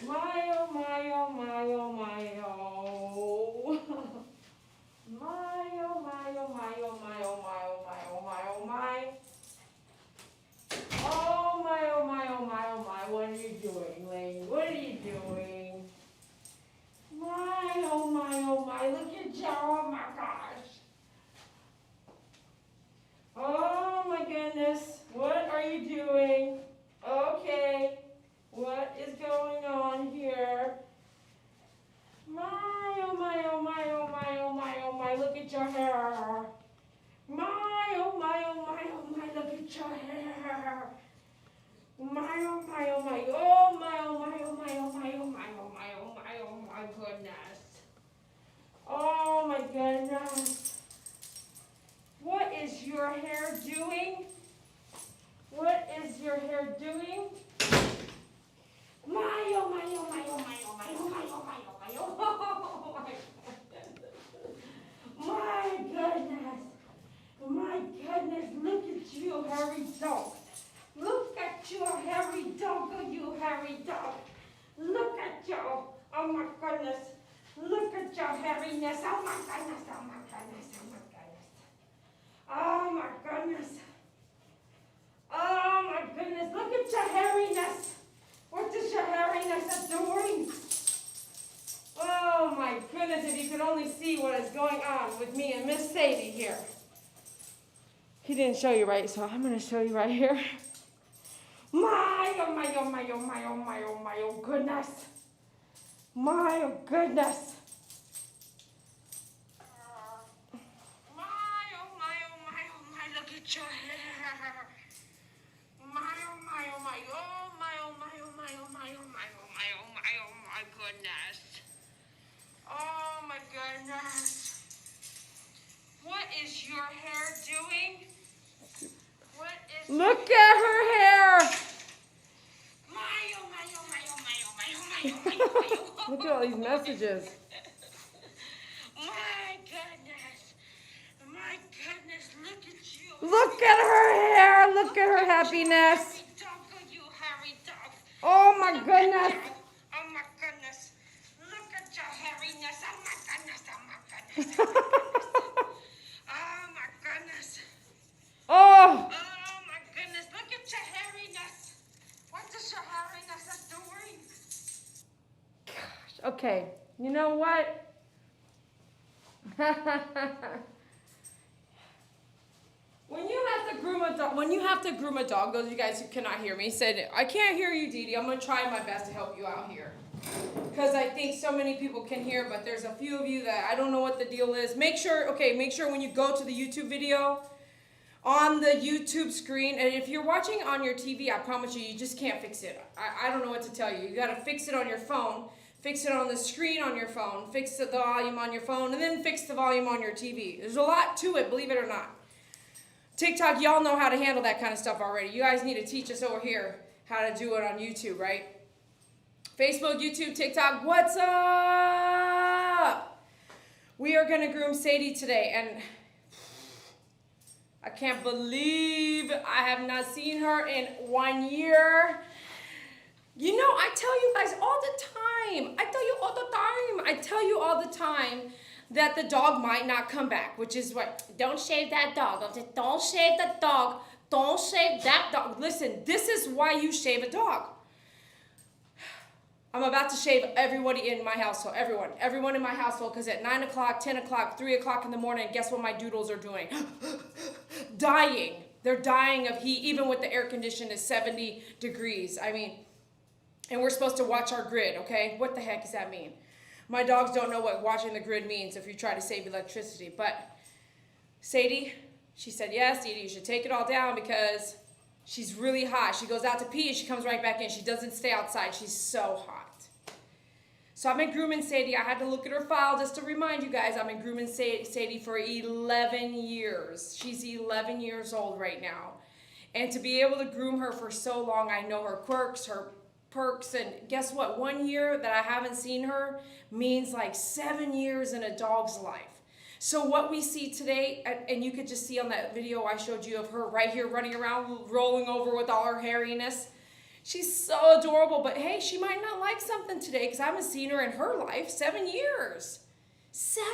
My, oh my, oh my, oh my, oh. My, oh my, oh my, oh my, oh my, oh my, oh my, oh my. Oh my, oh my, oh my, oh my. What are you doing, lady? What are you doing? My, oh my, oh my. Look at you. Oh my gosh. Oh my goodness. What are you doing? Okay. What is going on here? My, oh my, oh my, oh my, oh my, oh my. Look at your hair. My, oh my, oh my, oh my. Look at your hair. My, oh my, oh my, oh my, oh my, oh my, oh my, oh my, oh my, oh my, oh my goodness. Oh my goodness. What is your hair doing? What is your hair doing? My, oh my, oh my, oh my, oh my, oh my, oh my, oh my, oh my. My goodness. My goodness, look at you, hairy dog. Look at you, hairy dog, you hairy dog. Look at you. Oh my goodness. Look at your hairiness. Oh my goodness, oh my goodness, oh my goodness. Oh my goodness. Oh my goodness, look at your hairiness. What is your hairiness doing? Oh my goodness, if you could only see what is going on with me and Miss Sadie here. He didn't show you right, so I'm going to show you right here. My, oh my, oh my, oh my, oh my, oh my, oh goodness. My, oh goodness. My, oh my, oh my, oh my, look at your hair. My, oh my, oh my, oh my, oh my, oh my, oh my, oh my, oh my, oh my, oh my goodness. Oh my goodness. What is your hair doing? What is Look at her hair. My, oh my, oh my, oh my, oh my, oh my, oh my, oh my. Look at all these messages. My goodness. My goodness, look at you. Look at her hair. Look at her happiness. You hairy dog. Oh my goodness. Oh my goodness. Look at your hairiness. Oh my goodness. Oh my goodness. Oh my goodness. Oh my goodness. Oh. Oh my goodness. Look at your hairiness. What is your hairiness doing? Gosh. Okay. You know what? When you have to groom a dog, those of you guys who cannot hear me said, I can't hear you, Dee Dee. I'm going to try my best to help you out here. Because I think so many people can hear, but there's a few of you that I don't know what the deal is. Make sure when you go to the YouTube video, on the YouTube screen, and if you're watching on your TV, I promise you just can't fix it. I don't know what to tell you. You got to fix it on your phone, fix it on the screen on your phone, fix the volume on your phone, and then fix the volume on your TV. There's a lot to it, believe it or not. TikTok, y'all know how to handle that kind of stuff already. You guys need to teach us over here how to do it on YouTube, right? Facebook, YouTube, TikTok, what's up? We are going to groom Sadie today, and I can't believe I have not seen her in 1 year. You know, I tell you guys all the time. I tell you all the time that the dog might not come back, which is what, don't shave that dog. Don't shave the dog. Don't shave that dog. Listen, this is why you shave a dog. I'm about to shave everybody in my household, everyone in my household, because at 9 o'clock, 10 o'clock, 3 o'clock in the morning, guess what my doodles are doing? Dying. They're dying of heat, even with the air condition is 70 degrees. I mean, and we're supposed to watch our grid, okay? What the heck does that mean? My dogs don't know what watching the grid means if you try to save electricity. But Sadie, she said, yes, Dee Dee, you should take it all down because she's really hot. She goes out to pee and she comes right back in. She doesn't stay outside. She's so hot. So I've been grooming Sadie. I had to look at her file just to remind you guys. I've been grooming Sadie for 11 years. She's 11 years old right now. And to be able to groom her for so long, I know her quirks, her perks, and guess what? 1 year that I haven't seen her means like 7 years in a dog's life. So what we see today, and you could just see on that video I showed you of her right here running around, rolling over with all her hairiness, She's so adorable, but hey, she might not like something today because I haven't seen her in her life 7 years. 7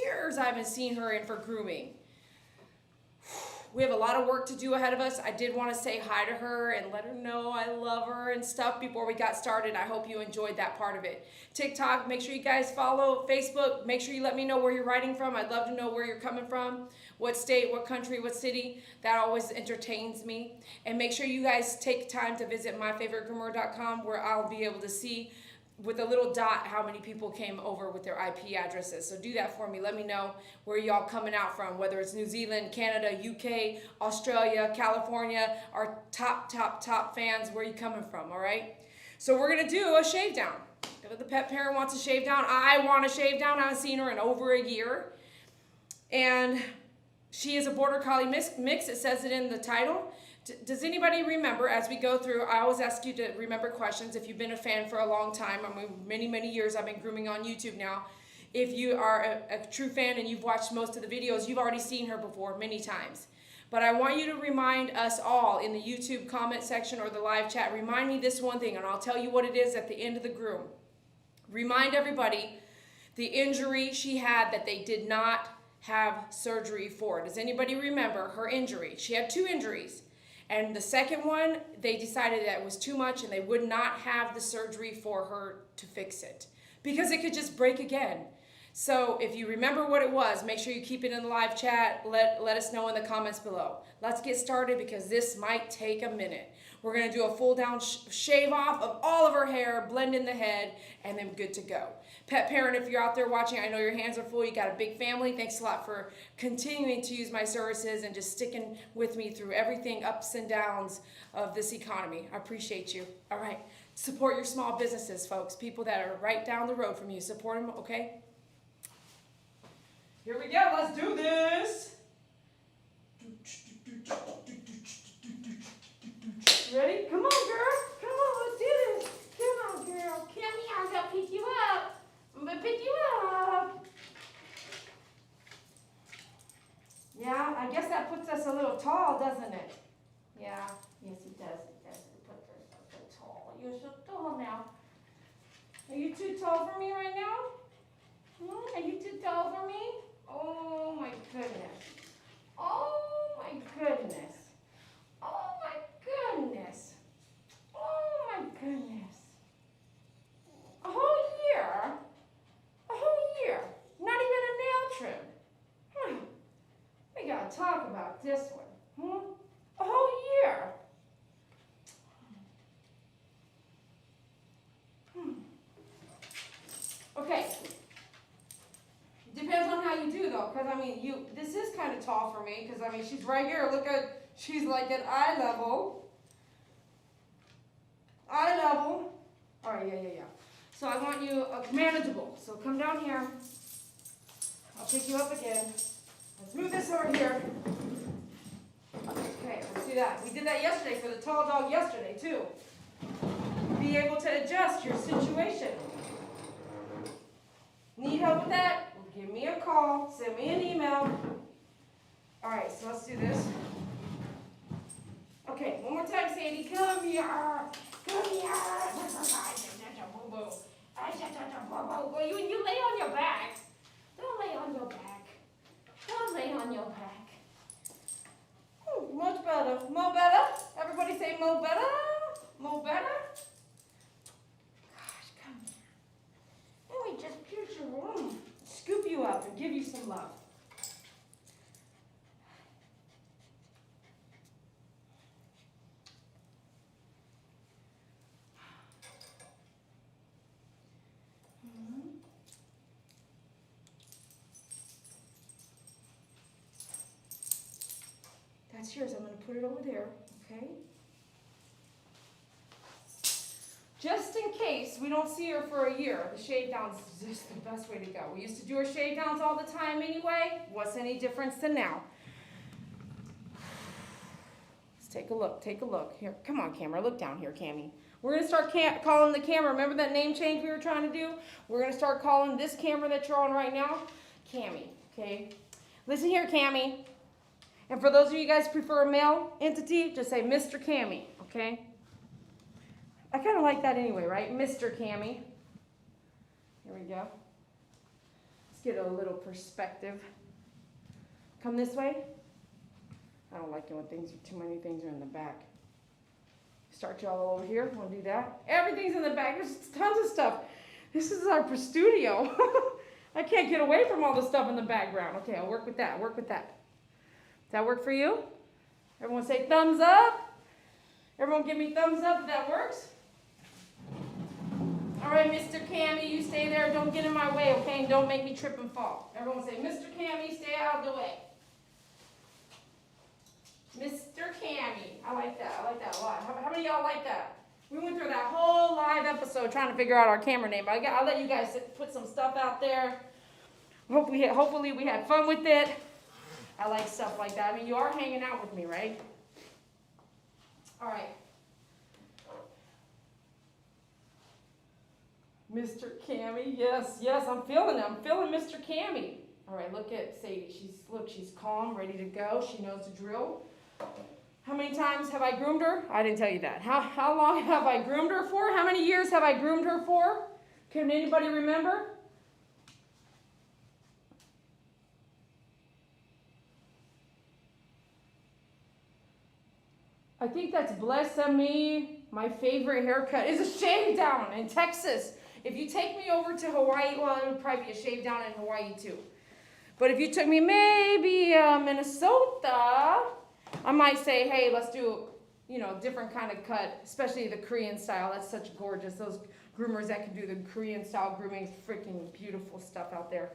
years I haven't seen her in for grooming. We have a lot of work to do ahead of us. I did want to say hi to her and let her know I love her and stuff before we got started. I hope you enjoyed that part of it. TikTok, make sure you guys follow. Facebook, make sure you let me know where you're writing from. I'd love to know where you're coming from, what state, what country, what city. That always entertains me. And make sure you guys take time to visit myfavoritegroomer.com where I'll be able to see with a little dot how many people came over with their IP addresses. So do that for me. Let me know where y'all coming out from, whether it's New Zealand, Canada, UK, Australia, California, our top fans, where you coming from, all right? So we're gonna do a shave down. If the pet parent wants a shave down, I want a shave down. I haven't seen her in over a year. And she is a Border Collie mix. It says it in the title. Does anybody remember, as we go through, I always ask you to remember questions if you've been a fan for a long time. I mean, many years I've been grooming on YouTube now. If you are a true fan and you've watched most of the videos, you've already seen her before many times. But I want you to remind us all in the YouTube comment section or the live chat, remind me this one thing, and I'll tell you what it is at the end of the groom. Remind everybody the injury she had that they did not have surgery for. Does anybody remember her injury? She had 2 injuries. And the second one, they decided that it was too much and they would not have the surgery for her to fix it because it could just break again. So if you remember what it was, make sure you keep it in the live chat. Let us know in the comments below. Let's get started because this might take a minute. We're going to do a full down shave off of all of her hair, blend in the head, and then good to go. Pet parent, if you're out there watching, I know your hands are full. You got a big family. Thanks a lot for continuing to use my services and just sticking with me through everything ups and downs of this economy. I appreciate you. All right. Support your small businesses, folks. People that are right down the road from you. Support them, okay? Here we go. Let's do this. Ready? Come on, girl. Come on, let's do this. Come on, girl. Come here. I'm going to pick you up. I'm going to pick you up. Yeah, I guess that puts us a little tall, doesn't it? Yeah. Yes, it does. It does. It puts us so tall. You're so tall now. Are you too tall for me right now? Are you too tall for me? Oh, my goodness. Oh, my goodness. Oh, my goodness. Oh, my goodness. A whole year? A whole year? Not even a nail trim? We gotta talk about this one. A whole year? Okay. Depends on how you do though, because I mean, this is kind of tall for me, because I mean, she's right here. Look at, she's like at eye level. Eye level. All right, yeah. So I want you manageable. So come down here. I'll pick you up again. Let's move this over here. Okay, let's do that. We did that yesterday for the tall dog yesterday too. Be able to adjust your situation. Need help with that? Give me a call. Send me an email. All right, so let's do this. Okay, one more time, Sandy. Come here. Come here. You lay on your back. Don't lay on your back. Don't lay on your back. Much better. Mo better. Everybody say mo better. Mo better. Gosh, come here. Let me just pierce your room. Scoop you up and give you some love. That's yours. I'm going to put it over there, okay? Just in case we don't see her for a year, the shave down is just the best way to go. We used to do our shave downs all the time anyway. What's any difference than now? Let's take a look. Take a look. Here, come on, camera. Look down here, Cammie. We're going to start calling the camera. Remember that name change we were trying to do? We're going to start calling this camera that you're on right now Cammie, okay? Listen here, Cammie. And for those of you guys who prefer a male entity, just say Mr. Cammie, okay? I kind of like that anyway, right? Mr. Cammy. Here we go. Let's get a little perspective. Come this way. I don't like it when too many things are in the back. Start y'all over here. Want to do that? Everything's in the back. There's tons of stuff. This is our studio. I can't get away from all the stuff in the background. Okay, I'll work with that. Work with that. Does that work for you? Everyone say thumbs up. Everyone give me thumbs up if that works. All right, Mr. Cammy, you stay there. Don't get in my way, okay? And don't make me trip and fall. Everyone say, Mr. Cammy, stay out of the way. Mr. Cammy. I like that. I like that a lot. How many of y'all like that? We went through that whole live episode trying to figure out our camera name. But I'll let you guys put some stuff out there. Hopefully we had fun with it. I like stuff like that. I mean, you are hanging out with me, right? All right. Mr. Cammy, yes, I'm feeling it. I'm feeling Mr. Cammy. All right, look at Sadie. She's calm, ready to go. She knows the drill. How many times have I groomed her? I didn't tell you that. How long have I groomed her for? How many years have I groomed her for? Can anybody remember? I think that's bless me. My favorite haircut is a shave down in Texas. If you take me over to Hawaii, well, it would probably be a shave down in Hawaii too. But if you took me maybe Minnesota, I might say, hey, let's do, different kind of cut, especially the Korean style. That's such gorgeous. Those groomers that can do the Korean style grooming is freaking beautiful stuff out there.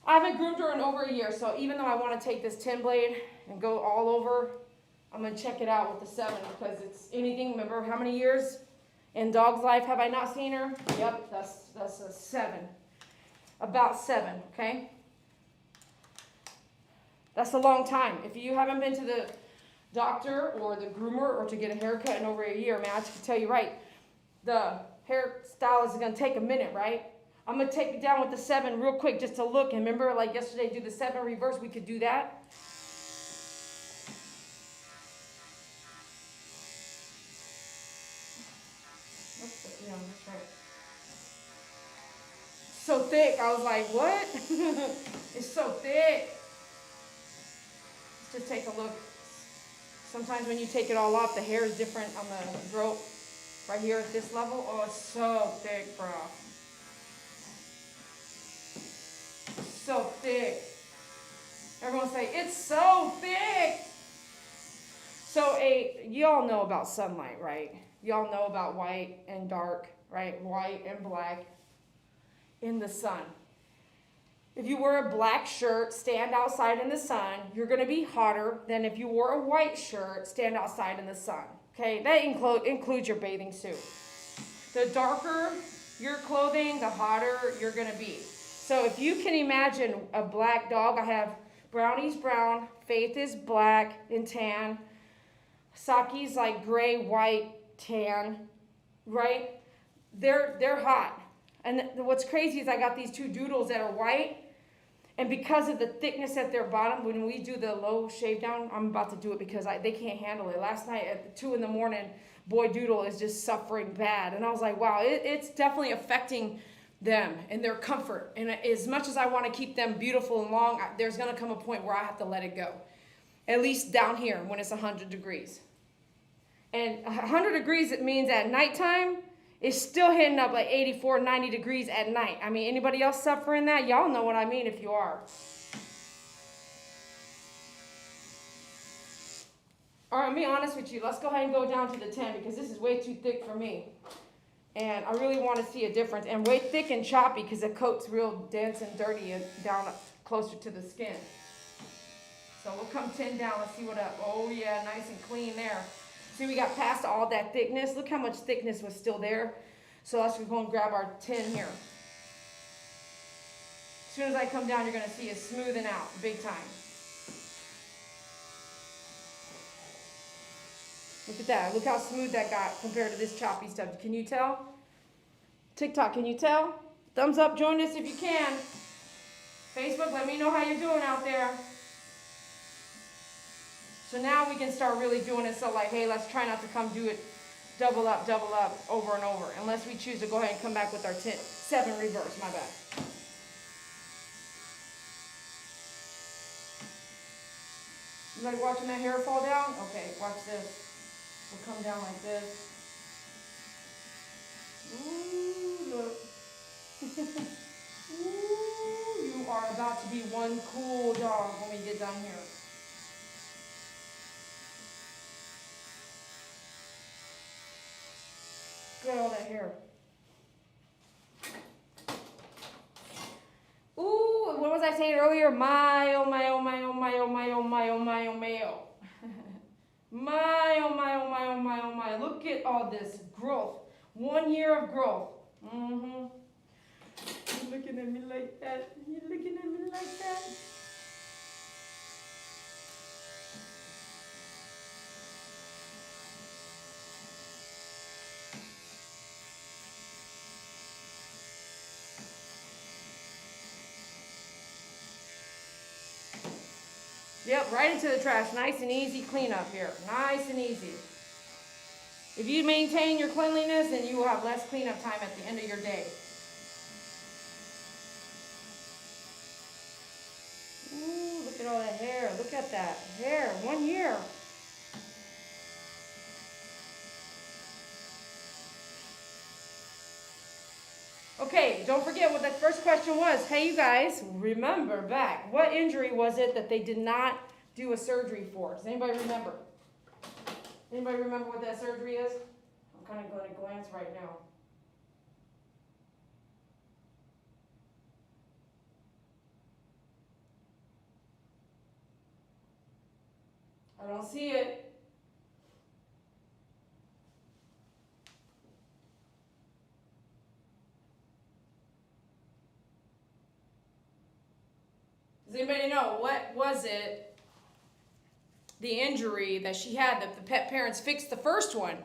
I haven't groomed her in over a year, so even though I want to take this 10 blade and go all over, I'm going to check it out with the 7 because it's anything. Remember how many years in dog's life have I not seen her? Yep, that's a 7. About 7, okay? That's a long time. If you haven't been to the doctor or the groomer or to get a haircut in over a year, man, I can tell you right, the hairstyle is going to take a minute, right? I'm going to take it down with the 7 real quick just to look. And remember, like yesterday, do the 7 reverse. We could do that. Yeah, that's right. So thick. I was like, what? It's so thick. Let's just take a look. Sometimes when you take it all off, the hair is different on the throat. Right here at this level. Oh, it's so thick, bro. So thick. Everyone say, it's so thick. So y'all know about sunlight, right? Y'all know about white and dark, right? White and black in the sun. If you wear a black shirt, stand outside in the sun, you're going to be hotter than if you wore a white shirt, stand outside in the sun. Okay, that includes your bathing suit. The darker your clothing, the hotter you're going to be. So if you can imagine a black dog, I have Brownie's brown, Faith is black and tan, Saki's like gray, white, tan, right? They're hot. And what's crazy is I got these 2 doodles that are white, and because of the thickness at their bottom, when we do the low shave down, I'm about to do it because they can't handle it. Last night at 2 in the morning, boy doodle is just suffering bad. And I was like, wow, it's definitely affecting them and their comfort. And as much as I want to keep them beautiful and long, there's going to come a point where I have to let it go. At least down here when it's 100 degrees. And 100 degrees, it means at nighttime, it's still hitting up like 84, 90 degrees at night. I mean, anybody else suffering that? Y'all know what I mean if you are. All right, let me be honest with you. Let's go ahead and go down to the 10 because this is way too thick for me. And I really want to see a difference. And way thick and choppy because the coat's real dense and dirty and down closer to the skin. So we'll come 10 down. Let's see what up. Oh, yeah, nice and clean there. See, we got past all that thickness. Look how much thickness was still there. So let's go and grab our 10 here. As soon as I come down, you're going to see it smoothing out big time. Look at that. Look how smooth that got compared to this choppy stuff. Can you tell? TikTok, can you tell? Thumbs up, join us if you can. Facebook, let me know how you're doing out there. So now we can start really doing it. So like, hey, let's try not to come do it double up, over and over. Unless we choose to go ahead and come back with our 7 reverse, my bad. You like watching that hair fall down? Okay, watch this. We'll come down like this. Ooh, look. Ooh, you are about to be one cool dog when we get done here. Look at all that hair. Ooh, what was I saying earlier? My, oh my, oh my, oh my, oh my, oh my, oh my, oh my, oh. My, oh my, oh my, oh my, oh my. Look at all this growth. 1 year of growth. Mm-hmm. You're looking at me like that. You're looking at me like that. Yep, right into the trash. Nice and easy cleanup here. Nice and easy. If you maintain your cleanliness, then you will have less cleanup time at the end of your day. Ooh, look at all that hair. Look at that hair. 1 year. Okay, don't forget what that first question was. Hey, you guys, remember back. What injury was it that they did not do a surgery for? Does anybody remember? Anybody remember what that surgery is? I'm kind of going to glance right now. I don't see it. Does anybody know what was it, the injury that she had that the pet parents fixed the first one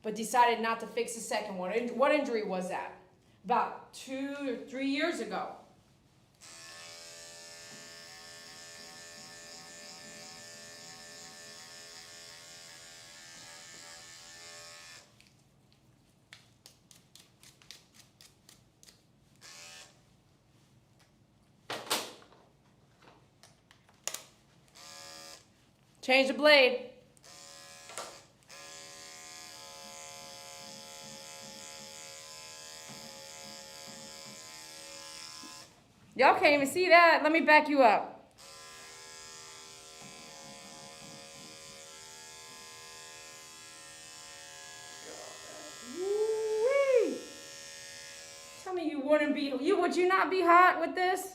but decided not to fix the second one? What injury was that? About 2 or 3 years ago. Change the blade. Y'all can't even see that. Let me back you up. Woo-wee. Tell me you wouldn't be, would you not be hot with this?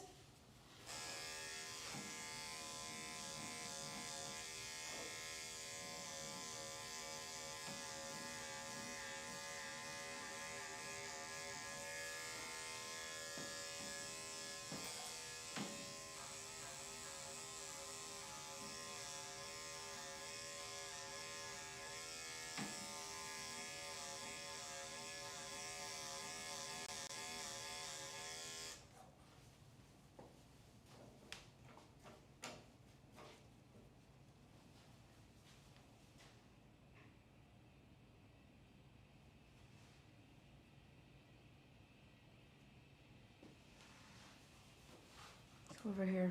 Over here.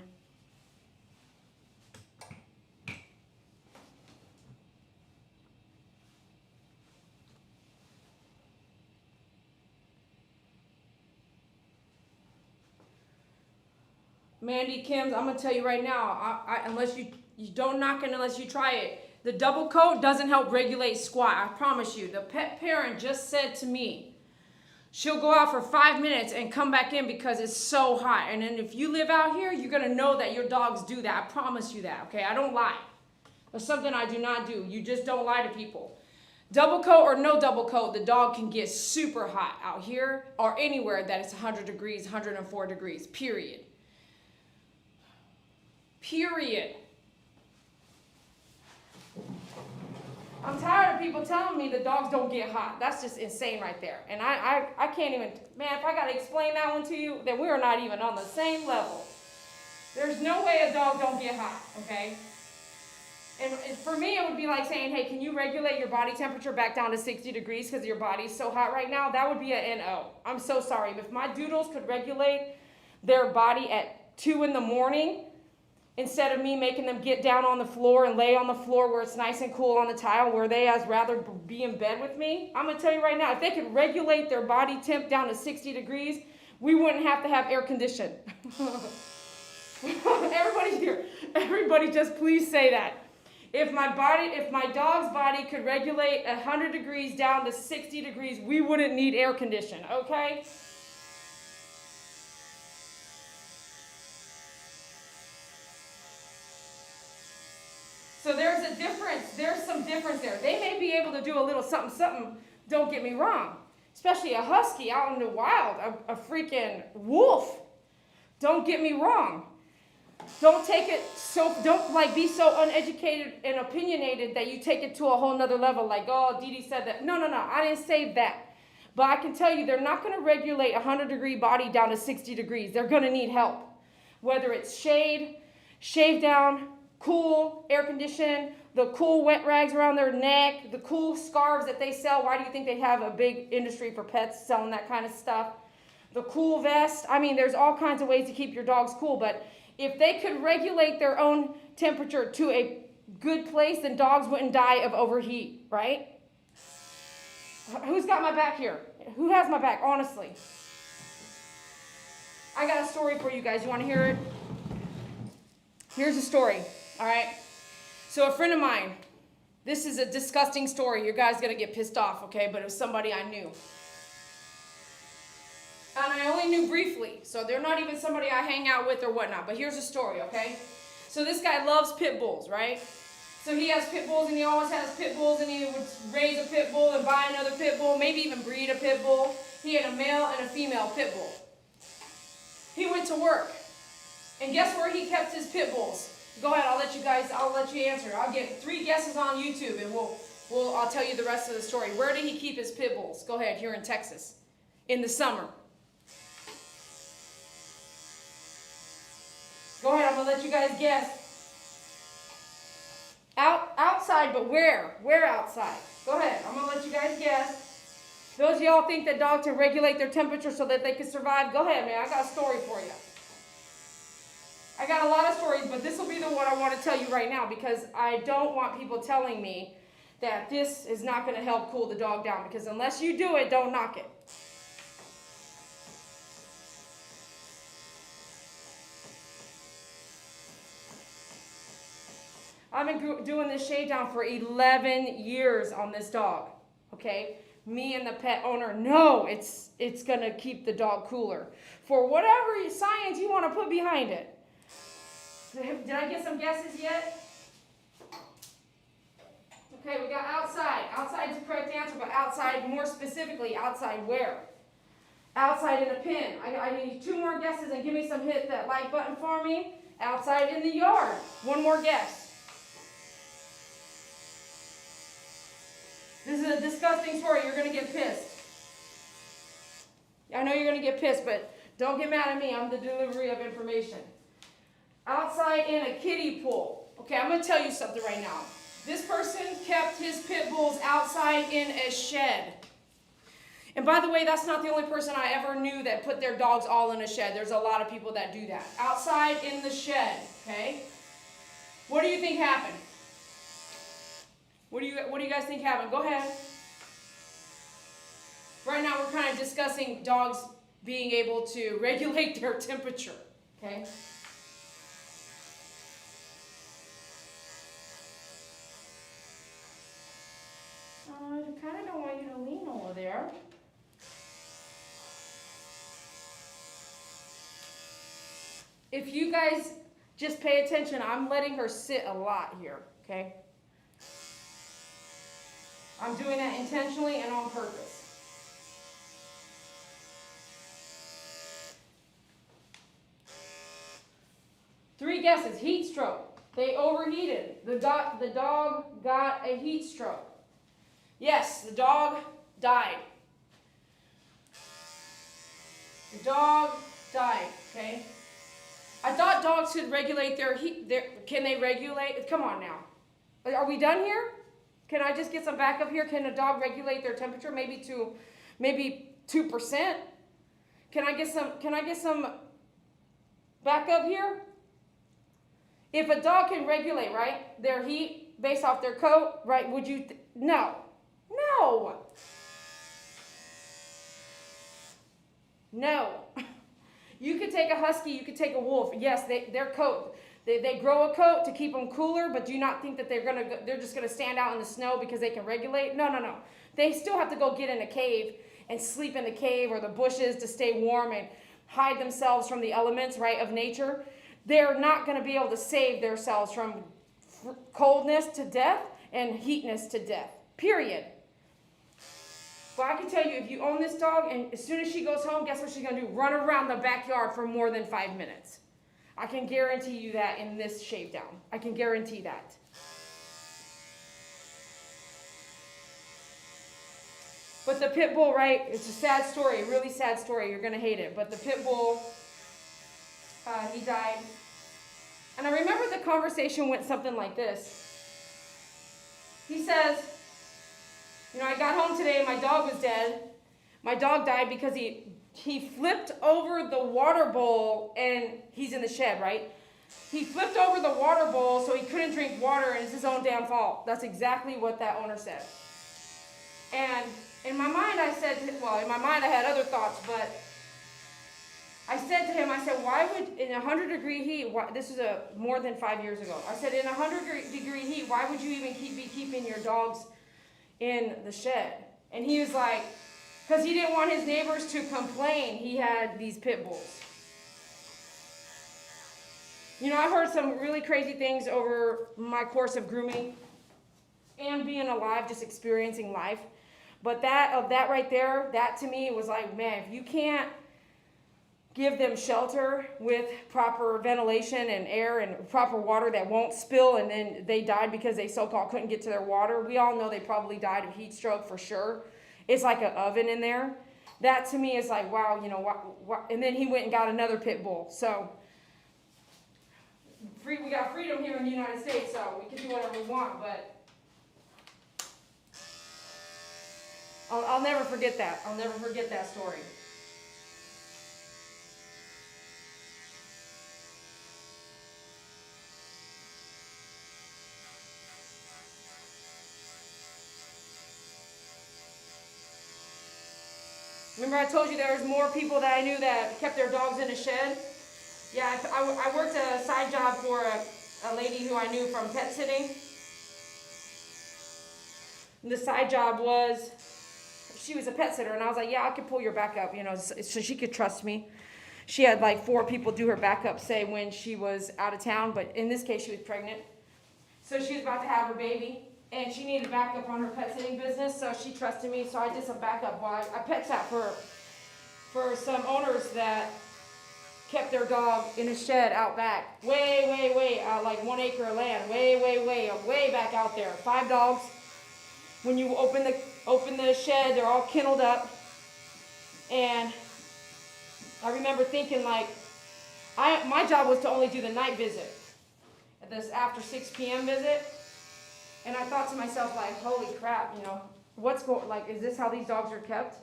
Mandy, Kim's, I'm gonna tell you right now, unless you don't knock it unless you try it. The double coat doesn't help regulate squat. I promise you. The pet parent just said to me, she'll go out for 5 minutes and come back in because it's so hot. And then if you live out here, you're going to know that your dogs do that. I promise you that, okay? I don't lie. That's something I do not do. You just don't lie to people. Double coat or no double coat, the dog can get super hot out here or anywhere that it's 100 degrees, 104 degrees, period. Period. I'm tired of people telling me the dogs don't get hot. That's just insane right there. And I can't even, man, if I got to explain that one to you, then we are not even on the same level. There's no way a dog don't get hot, okay? And for me, it would be like saying, hey, can you regulate your body temperature back down to 60 degrees because your body's so hot right now? That would be a NO. I'm so sorry. If my doodles could regulate their body at 2 in the morning, instead of me making them get down on the floor and lay on the floor where it's nice and cool on the tile, where they as rather be in bed with me, I'm going to tell you right now, if they could regulate their body temp down to 60 degrees, we wouldn't have to have air conditioning. Everybody here, everybody just please say that. If my dog's body could regulate 100 degrees down to 60 degrees, we wouldn't need air conditioning, okay? So there's a difference. There's some difference there. They may be able to do a little something, something, don't get me wrong. Especially a husky out in the wild, a freaking wolf. Don't get me wrong. Don't take it so, don't like be so uneducated and opinionated that you take it to a whole nother level. Like, oh, Dee Dee said that. No, I didn't say that. But I can tell you they're not going to regulate a 100-degree body down to 60 degrees. They're going to need help. Whether it's shave down, cool, air condition, the cool wet rags around their neck, the cool scarves that they sell. Why do you think they have a big industry for pets selling that kind of stuff? The cool vest. I mean, there's all kinds of ways to keep your dogs cool, but if they could regulate their own temperature to a good place, then dogs wouldn't die of overheat, right? Who's got my back here? Who has my back, honestly? I got a story for you guys. You want to hear it? Here's a story, all right? So a friend of mine, this is a disgusting story. You guys going to get pissed off, okay? But it was somebody I knew. And I only knew briefly, so they're not even somebody I hang out with or whatnot. But here's a story, okay? So this guy loves pit bulls, right? So he has pit bulls, and he always has pit bulls, and he would raise a pit bull and buy another pit bull, maybe even breed a pit bull. He had a male and a female pit bull. He went to work, and guess where he kept his pit bulls? Go ahead, I'll let you answer. I'll get 3 guesses on YouTube, and I'll tell you the rest of the story. Where did he keep his pit bulls? Go ahead, here in Texas, in the summer. Go ahead, I'm going to let you guys guess. Outside, but where? Where outside? Go ahead, I'm going to let you guys guess. Those of y'all think that dogs can regulate their temperature so that they can survive, go ahead, man. I got a story for you. I got a lot of stories, but this will be the one I want to tell you right now because I don't want people telling me that this is not going to help cool the dog down because unless you do it, don't knock it. I've been doing this shade down for 11 years on this dog, okay? Me and the pet owner know it's going to keep the dog cooler for whatever science you want to put behind it. Did I get some guesses yet? Okay, we got outside. Outside's the correct answer, but outside, more specifically, outside where? Outside in a pen. I need 2 more guesses and give me some hit that like button for me. Outside in the yard. 1 more guess. This is a disgusting story. You're going to get pissed. I know you're going to get pissed, but don't get mad at me. I'm the delivery of information. Outside in a kiddie pool. Okay, I'm going to tell you something right now. This person kept his pit bulls outside in a shed. And by the way, that's not the only person I ever knew that put their dogs all in a shed. There's a lot of people that do that. Outside in the shed, okay? What do you think happened? What do you guys think happened? Go ahead. Right now we're kind of discussing dogs being able to regulate their temperature, okay? I kind of don't want you to lean over there. If you guys just pay attention, I'm letting her sit a lot here, okay? I'm doing that intentionally and on purpose. Three guesses. Heat stroke. They overheated. The dog got a heat stroke. Yes, the dog died. The dog died, okay? I thought dogs could regulate their heat. Can they regulate? Come on now. Are we done here? Can I just get some backup here? Can a dog regulate their temperature maybe 2%? Can I get some backup here? If a dog can regulate, right, their heat based off their coat, right, would you, no. You could take a husky, you could take a wolf. Yes, their coat, they grow a coat to keep them cooler, but do you not think that they're just gonna stand out in the snow because they can regulate? No. They still have to go get in a cave and sleep in the cave or the bushes to stay warm and hide themselves from the elements, right, of nature. They're not gonna be able to save themselves from coldness to death and heatness to death, period. But I can tell you, if you own this dog, and as soon as she goes home, guess what she's gonna do? Run around the backyard for more than 5 minutes. I can guarantee you that in this shave down. I can guarantee that. But the pit bull, right, it's a sad story, a really sad story. You're gonna hate it. But the pit bull, he died. And I remember the conversation went something like this. He says, you know, I got home today and my dog was dead. My dog died because he flipped over the water bowl, and he's in the shed, right? He flipped over the water bowl so he couldn't drink water, and it's his own damn fault. That's exactly what that owner said. And in my mind I had other thoughts, but I said to him, I said, why would, in 100-degree heat, this is more than 5 years ago. I said, in 100-degree heat, why would you even be keeping your dogs in the shed? And he was like, because he didn't want his neighbors to complain he had these pit bulls. You know, I've heard some really crazy things over my course of grooming and being alive, just experiencing life. But that right there, that to me was like, man, if you can't give them shelter with proper ventilation and air and proper water that won't spill, and then they died because they so-called couldn't get to their water. We all know they probably died of heat stroke for sure. It's like an oven in there. That to me is like, wow, you know, what? And then he went and got another pit bull. So we got freedom here in the United States, so we can do whatever we want, but I'll never forget that. I'll never forget that story. Remember I told you there was more people that I knew that kept their dogs in a shed? Yeah, I worked a side job for a lady who I knew from pet sitting. And the side job was, she was a pet sitter, and I was like, yeah, I could pull your backup, you know, so she could trust me. She had like 4 people do her backup, say, when she was out of town, but in this case she was pregnant. So she was about to have her baby. And she needed backup on her pet sitting business, so she trusted me, so I did some backup. Well, I pet sat for some owners that kept their dog in a shed out back. Way, like 1 acre of land. Way back out there. 5 dogs. When you open the shed, they're all kenneled up. And I remember thinking, like, my job was to only do the night visit. This after 6 p.m. visit. And I thought to myself, like, holy crap, you know, is this how these dogs are kept?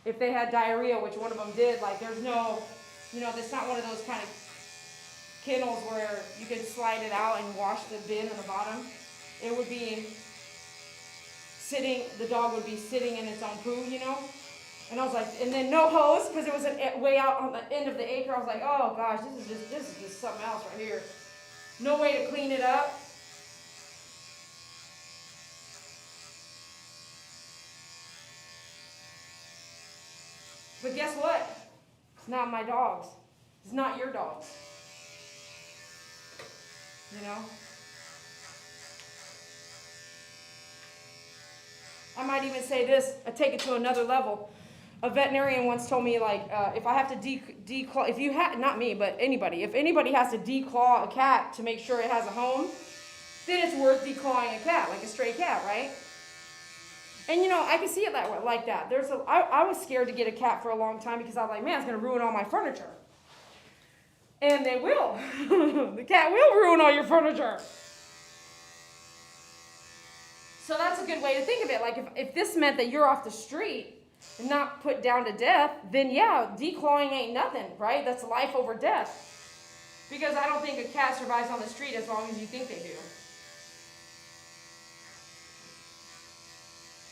If they had diarrhea, which one of them did, like, there's no, you know, it's not one of those kind of kennels where you can slide it out and wash the bin on the bottom. It would be the dog would be sitting in its own poo, you know? And I was like, and then no hose, because it was way out on the end of the acre. I was like, oh gosh, this is just something else right here. No way to clean it up. But guess what? It's not my dogs. It's not your dogs. You know? I might even say this, I take it to another level. A veterinarian once told me, like, if I have to declaw, not me, but anybody, if anybody has to declaw a cat to make sure it has a home, then it's worth declawing a cat, like a stray cat, right? And, you know, I can see it like that. I was scared to get a cat for a long time because I was like, man, it's going to ruin all my furniture. And they will. The cat will ruin all your furniture. So that's a good way to think of it. Like if this meant that you're off the street and not put down to death, then yeah, declawing ain't nothing, right? That's life over death. Because I don't think a cat survives on the street as long as you think they do.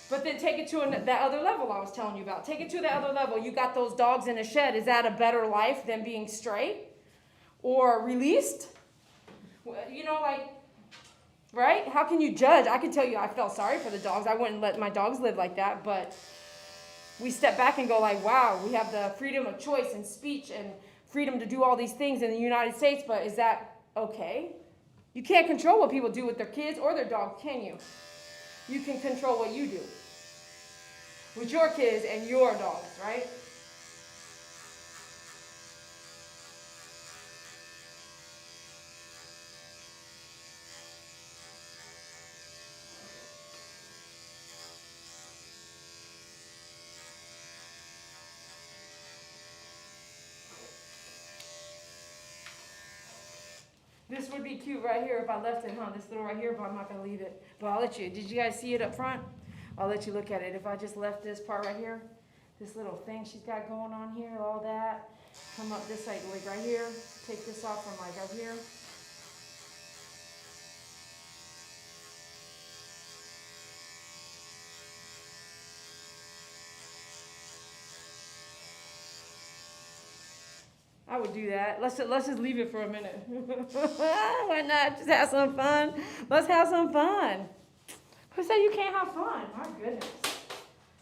But then take it to that other level I was telling you about. Take it to the other level. You got those dogs in a shed. Is that a better life than being stray or released? You know, like, right? How can you judge? I can tell you I felt sorry for the dogs. I wouldn't let my dogs live like that. But we step back and go like, wow, we have the freedom of choice and speech and freedom to do all these things in the United States. But is that okay? You can't control what people do with their kids or their dogs, can you? You can control what you do with your kids and your dogs, right? This would be cute right here if I left it, huh? This little right here, but I'm not going to leave it. But I'll let you. Did you guys see it up front? I'll let you look at it. If I just left this part right here, this little thing she's got going on here, all that, come up this side, like right here, take this off from like right here. I would do that. Let's just leave it for a minute. Why not? Just have some fun. Let's have some fun. Who said you can't have fun? My goodness.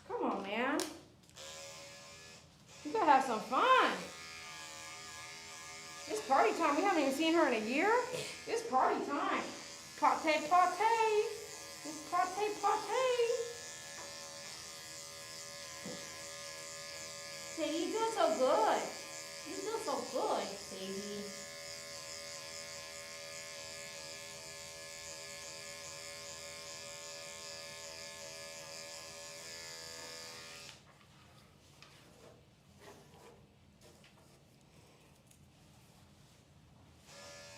Come on, man. You gotta have some fun. It's party time. We haven't even seen her in a year. It's party time. Pate, pate. It's pate, pate. Say, you doing so good. You feel so good, baby.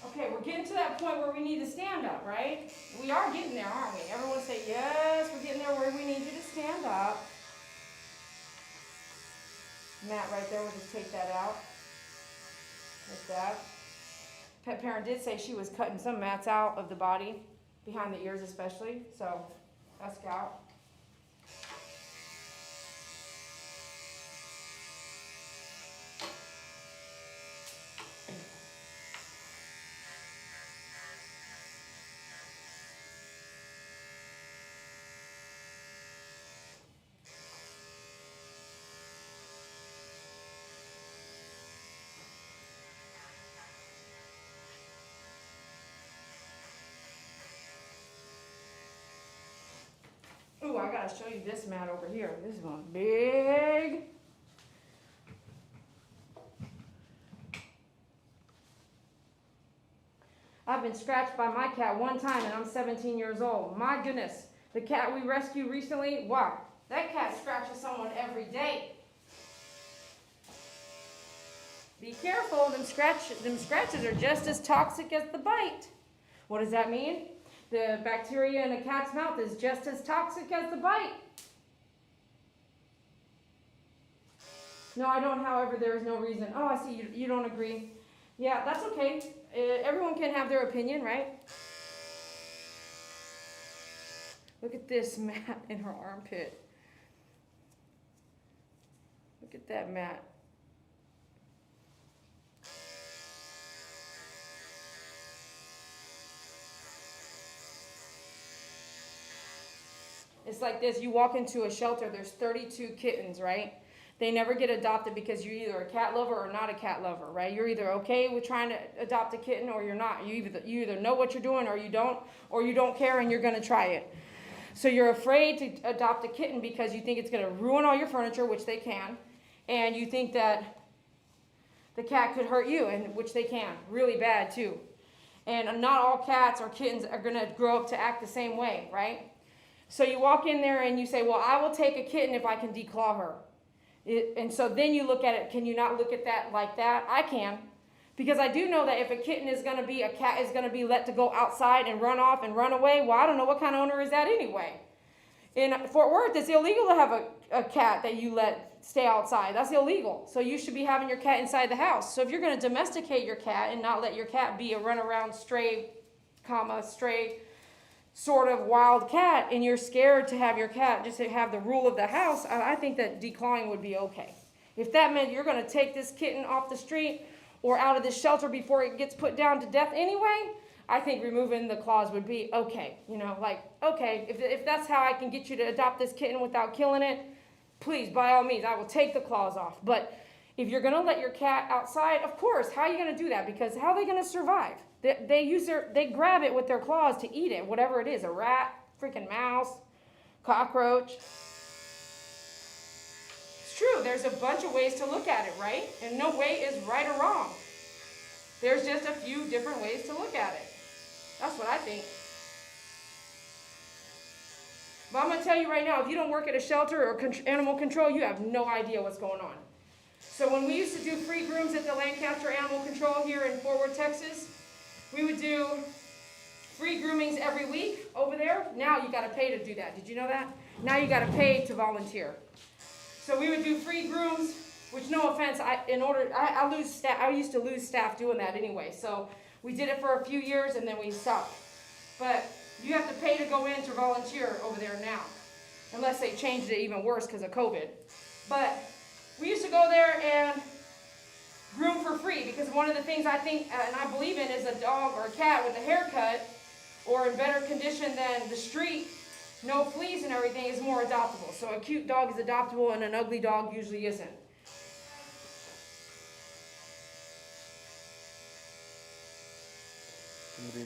Okay, we're getting to that point where we need to stand up, right? We are getting there, aren't we? Everyone say, yes, we're getting there where we need you to stand up. Mat right there, we'll just take that out. Like that. Pet parent did say she was cutting some mats out of the body, behind the ears especially, so that's out. Ooh, I gotta show you this mat over here. This is one big. I've been scratched by my cat one time and I'm 17 years old. My goodness. The cat we rescued recently, wow. That cat scratches someone every day. Be careful, them scratches are just as toxic as the bite. What does that mean? The bacteria in a cat's mouth is just as toxic as the bite. No, I don't, however, there is no reason. Oh, I see, you don't agree. Yeah, that's okay. Everyone can have their opinion, right? Look at this mat in her armpit. Look at that mat. It's like this, you walk into a shelter, there's 32 kittens, right? They never get adopted because you're either a cat lover or not a cat lover, right? You're either okay with trying to adopt a kitten or you're not. You either know what you're doing or you don't care and you're gonna try it. So you're afraid to adopt a kitten because you think it's gonna ruin all your furniture, which they can, and you think that the cat could hurt you, and which they can, really bad too. And not all cats or kittens are gonna grow up to act the same way, right? So you walk in there and you say, well, I will take a kitten if I can declaw her. And so then you look at it, can you not look at that like that? I can. Because I do know that if a kitten is going to be, a cat is going to be let to go outside and run off and run away, well, I don't know what kind of owner is that anyway. In Fort Worth, it's illegal to have a cat that you let stay outside. That's illegal. So you should be having your cat inside the house. So if you're going to domesticate your cat and not let your cat be a runaround stray sort of wild cat, and you're scared to have your cat just to have the rule of the house, I think that declawing would be okay. If that meant you're going to take this kitten off the street or out of this shelter before it gets put down to death anyway, I think removing the claws would be okay. You know, like, okay, if that's how I can get you to adopt this kitten without killing it, please, by all means, I will take the claws off. But if you're going to let your cat outside, of course, how are you going to do that? Because how are they going to survive? They grab it with their claws to eat it, whatever it is, a rat, freaking mouse, cockroach. It's true, there's a bunch of ways to look at it, right? And no way is right or wrong. There's just a few different ways to look at it. That's what I think. But I'm going to tell you right now, if you don't work at a shelter or animal control, you have no idea what's going on. So when we used to do free grooms at the Lancaster Animal Control here in Fort Worth, Texas, we would do free groomings every week over there. Now you got to pay to do that. Did you know that? Now you got to pay to volunteer. So we would do free grooms, which, no offense, I used to lose staff doing that anyway. So we did it for a few years and then we stopped. But you have to pay to go in to volunteer over there now, unless they changed it even worse because of COVID. But we used to go there and groom for free, because one of the things I think and I believe in is a dog or a cat with a haircut or in better condition than the street, no fleas and everything, is more adoptable. So a cute dog is adoptable and an ugly dog usually isn't.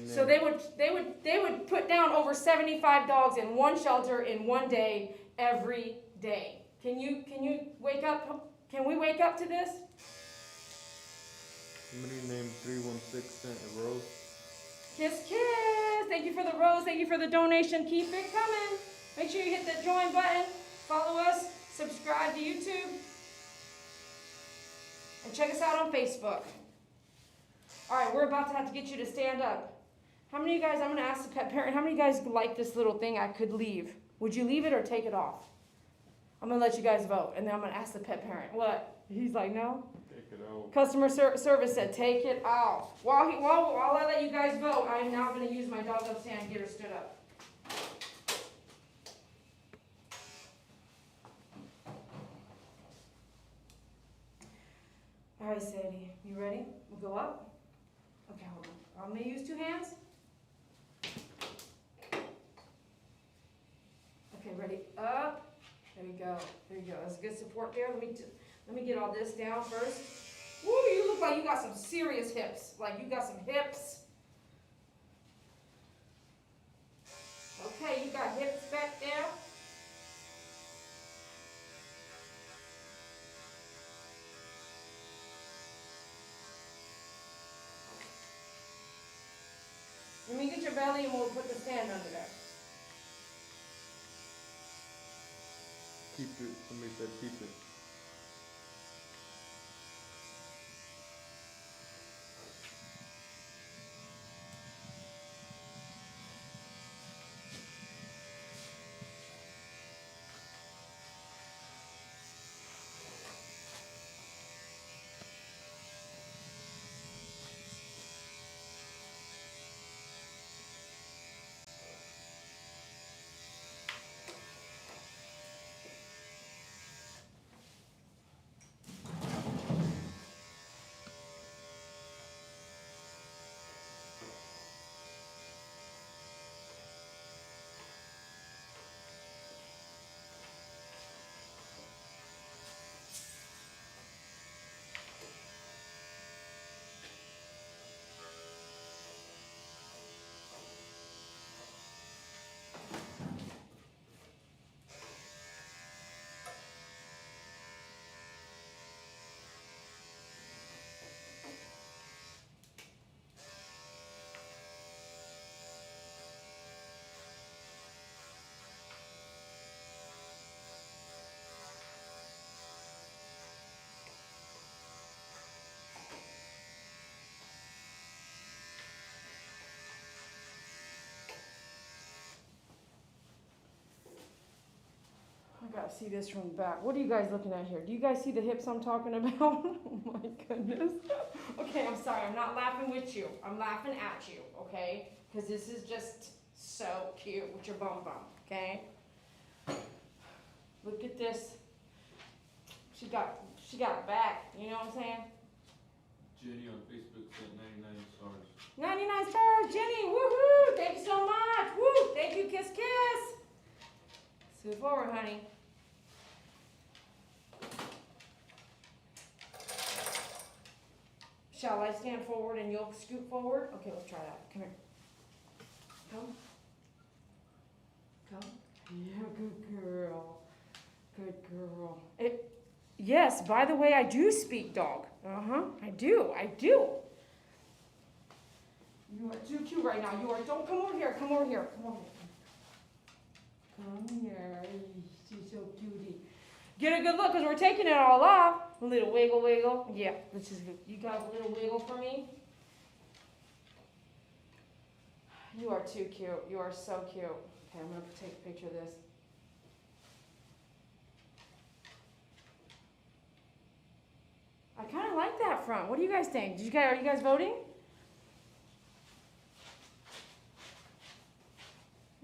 So they would put down over 75 dogs in one shelter in one day, every day. Can you wake up? Can we wake up to this? Somebody named 316 sent a rose. Kiss, kiss. Thank you for the rose. Thank you for the donation. Keep it coming. Make sure you hit the join button. Follow us. Subscribe to YouTube. And check us out on Facebook. All right, we're about to have to get you to stand up. How many of you guys, I'm going to ask the pet parent, how many of you guys like this little thing I could leave? Would you leave it or take it off? I'm going to let you guys vote, and then I'm going to ask the pet parent. What? He's like, no? Take it out. Customer service said, take it off. While I let you guys vote, I'm now going to use my dog up stand and get her stood up. All right, Sadie, you ready? We'll go up. Okay, hold on. I'm going to use 2 hands. Okay, ready? Up. There you go. There you go. That's good support there. Let me get all this down first. Woo, you look like you got some serious hips. Like you got some hips. Okay, you got hips back there. Let me get your belly and we'll put the stand under there. Keep it. Somebody said keep it. see this from the back. What are you guys looking at here? Do you guys see the hips I'm talking about? Oh my goodness. Okay, I'm sorry. I'm not laughing with you. I'm laughing at you, okay? Because this is just so cute with your bum, okay? Look at this. She got it back. You know what I'm saying? Jenny on Facebook sent 99 stars. 99 stars, Jenny. Woohoo! Thank you so much. Woo! Thank you. Kiss, kiss. Scoot forward, honey. Shall I stand forward and you'll scoot forward? Okay, let's try that. Come here. Come. Come. Yeah, good girl. Good girl. Yes, by the way, I do speak dog. I do. You are too cute right now. Don't come over here. Come over here. Come here. She's so cutie. Get a good look because we're taking it all off. A little wiggle, wiggle. Yeah, you got a little wiggle for me? You are too cute. You are so cute. Okay, I'm going to take a picture of this. I kind of like that front. What do you guys think? Are you guys voting?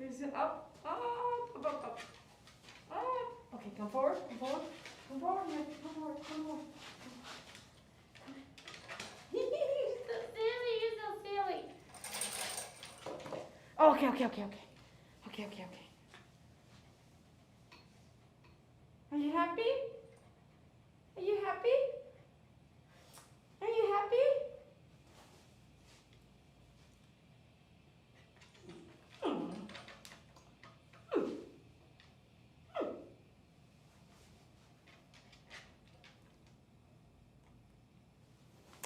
Is it up? Up. Okay, come forward. Come forward, man. Come forward. You're so silly. Oh, okay. Are you happy? Are you happy?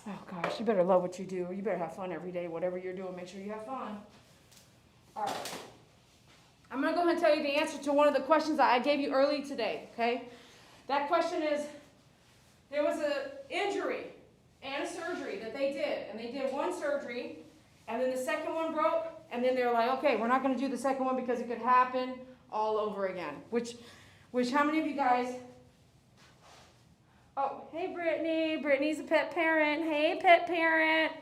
Oh gosh, you better love what you do. You better have fun every day. Whatever you're doing, make sure you have fun. All right. I'm going to go ahead and tell you the answer to one of the questions that I gave you early today, okay? That question is, there was an injury and a surgery that they did. And they did one surgery, and then the second one broke, and then they were like, okay, we're not going to do the second one because it could happen all over again. Which how many of you guys... Oh, hey, Brittany. Brittany's a pet parent. Hey, pet parent.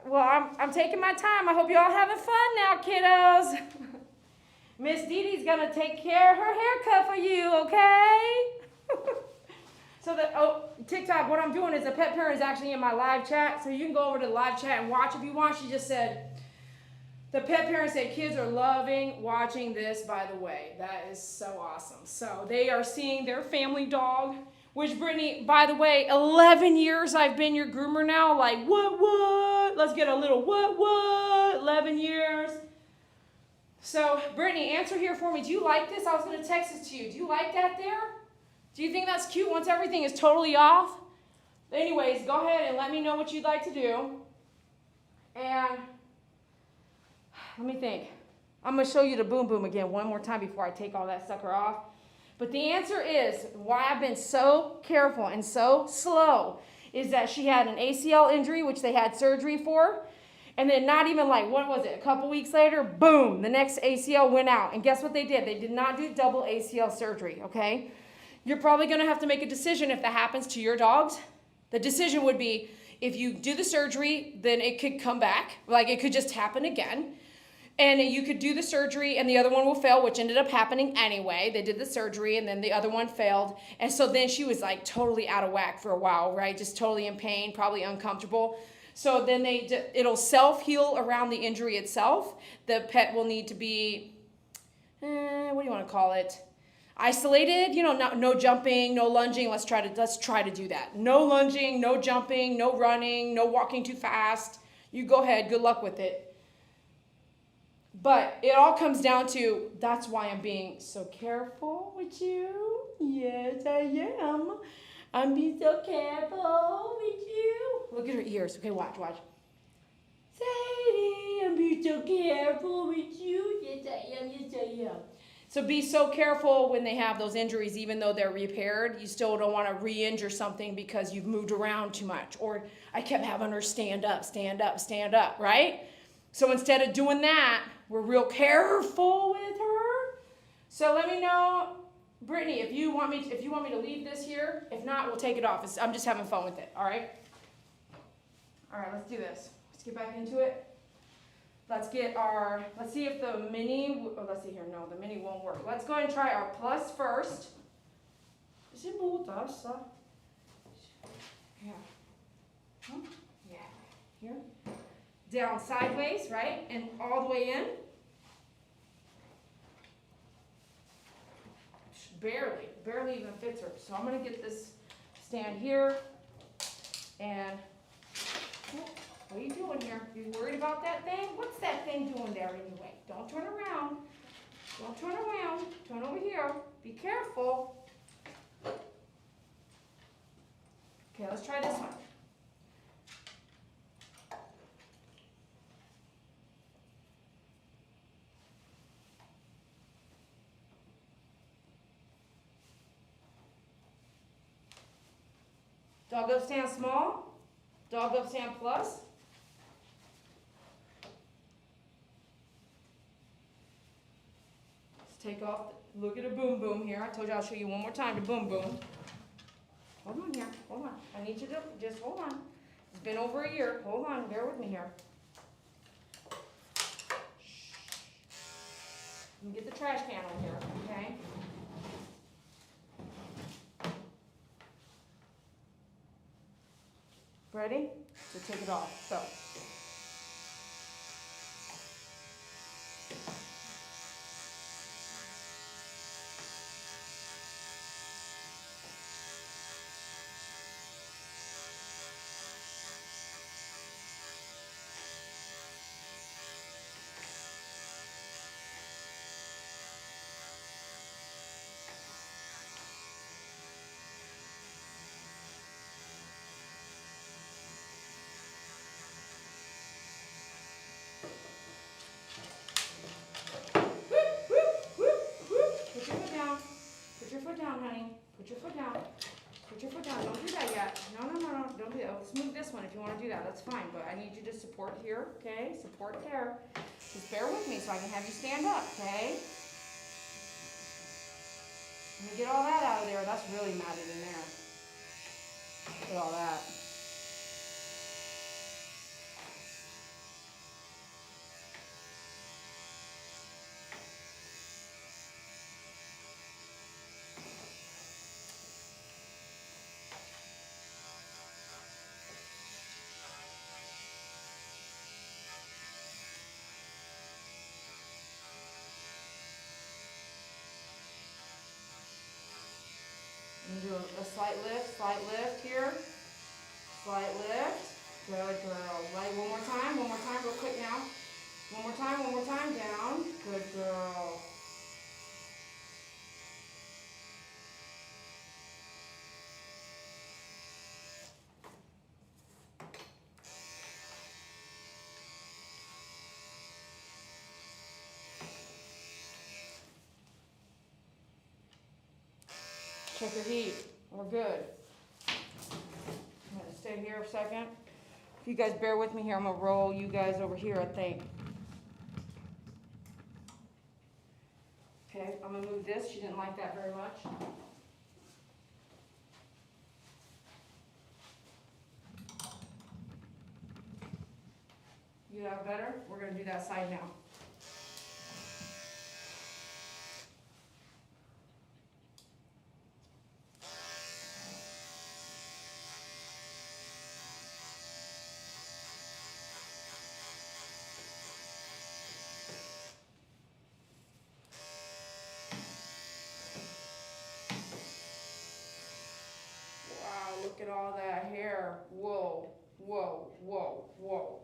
Well, I'm taking my time. I hope you all having fun now, kiddos. Miss Dee Dee's going to take care of her haircut for you, okay? So TikTok, what I'm doing is the pet parent is actually in my live chat. So you can go over to the live chat and watch if you want. She just said, the pet parent said kids are loving watching this, by the way. That is so awesome. So they are seeing their family dog. Which, Brittany, by the way, 11 years I've been your groomer now. Like, what? Let's get a little what? 11 years. So, Brittany, answer here for me. Do you like this? I was going to text it to you. Do you like that there? Do you think that's cute once everything is totally off? Anyways, go ahead and let me know what you'd like to do. And let me think. I'm going to show you the boom boom again one more time before I take all that sucker off. But the answer is, why I've been so careful and so slow, is that she had an ACL injury, which they had surgery for. And then not even like, what was it, a couple weeks later, boom, the next ACL went out. And guess what they did? They did not do double ACL surgery, okay? You're probably going to have to make a decision if that happens to your dogs. The decision would be, if you do the surgery, then it could come back. Like, it could just happen again. And you could do the surgery and the other one will fail, which ended up happening anyway. They did the surgery and then the other one failed. And so then she was like totally out of whack for a while, right? Just totally in pain, probably uncomfortable. So then it'll self-heal around the injury itself. The pet will need to be, what do you want to call it? Isolated, no jumping, no lunging. Let's try to do that. No lunging, no jumping, no running, no walking too fast. You go ahead, good luck with it. But it all comes down to, that's why I'm being so careful with you. Yes, I am. I'm being so careful with you. Look at her ears. Okay, watch. Sadie, I'm being so careful with you. Yes, I am. So be so careful when they have those injuries, even though they're repaired. You still don't want to re-injure something because you've moved around too much. Or I kept having her stand up, right? So instead of doing that, we're real careful with her. So let me know, Brittany, if you want me to leave this here, if not, we'll take it off. I'm just having fun with it. All right. All right, let's do this. Let's get back into it. Let's see if the mini, let's see here, no, the mini won't work. Let's go ahead and try our plus first. Yeah. Huh? Yeah. Here. Down sideways, right? And all the way in. Barely even fits her. So I'm gonna get this stand here and what are you doing here? You worried about that thing? What's that thing doing there anyway? Don't turn around. Don't turn around. Turn over here. Be careful. Okay, let's try this one. Dog up stand small. Dog up stand plus. Take off, look at a boom boom here. I told you I'll show you one more time the boom boom. Hold on here, hold on. I need you to just hold on. It's been over a year. Hold on, bear with me here. Let me get the trash can on here, okay? Ready? So take it off. So. Put your foot down, honey. Put your foot down. Put your foot down. Don't do that yet. No. Don't do that. Let's move this one if you want to do that. That's fine. But I need you to support here, okay? Support there. Just bear with me so I can have you stand up, okay? Let me get all that out of there. That's really matted in there. Look at all that. And do a slight lift here. Slight lift. Good girl. Light one more time, real quick now. One more time, down. Good girl. Check your heat. We're good. I'm gonna stay here a second. If you guys bear with me here, I'm gonna roll you guys over here, I think. Okay, I'm gonna move this. She didn't like that very much. You have better? We're gonna do that side now. Look at all that hair. Whoa, whoa, whoa, whoa.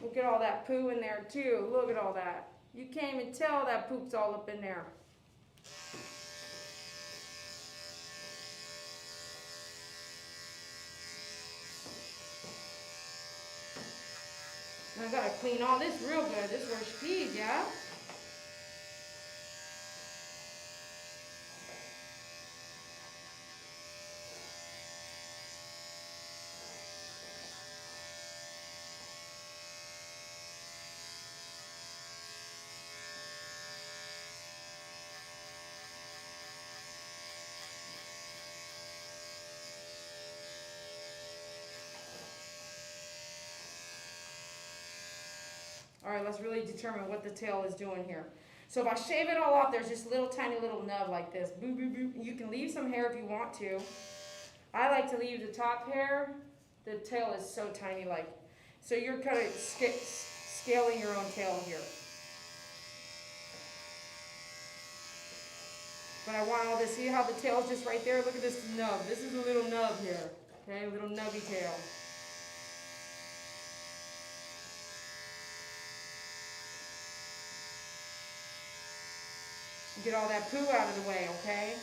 Look at all that poo in there too. Look at all that. You can't even tell that poop's all up in there. I gotta clean all this real good. This is where she peed, yeah? All right, let's really determine what the tail is doing here. So if I shave it all off, there's just little tiny little nub like this. Boop, boop, boop. You can leave some hair if you want to. I like to leave the top hair. The tail is so tiny, like, so you're kind of scaling your own tail here. But I want all this. See how the tail's just right there? Look at this nub. This is a little nub here. Okay, a little nubby tail. Get all that poo out of the way, okay?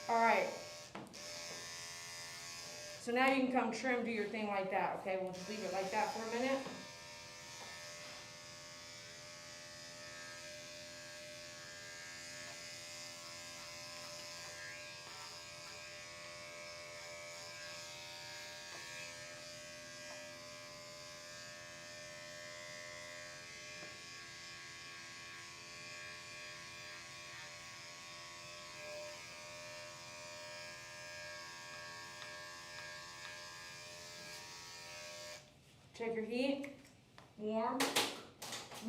All right. So now you can come trim, do your thing like that, okay? We'll just leave it like that for a minute. Check your heat, warm.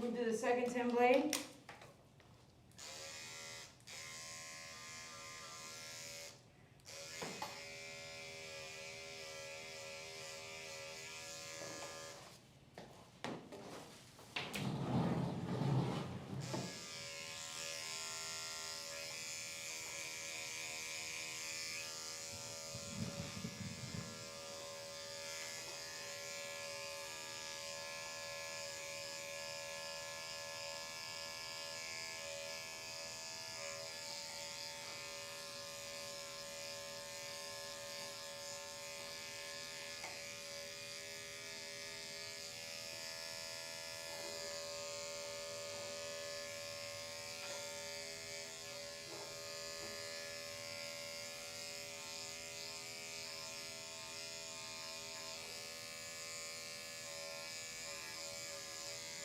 Move to the second 10 blade.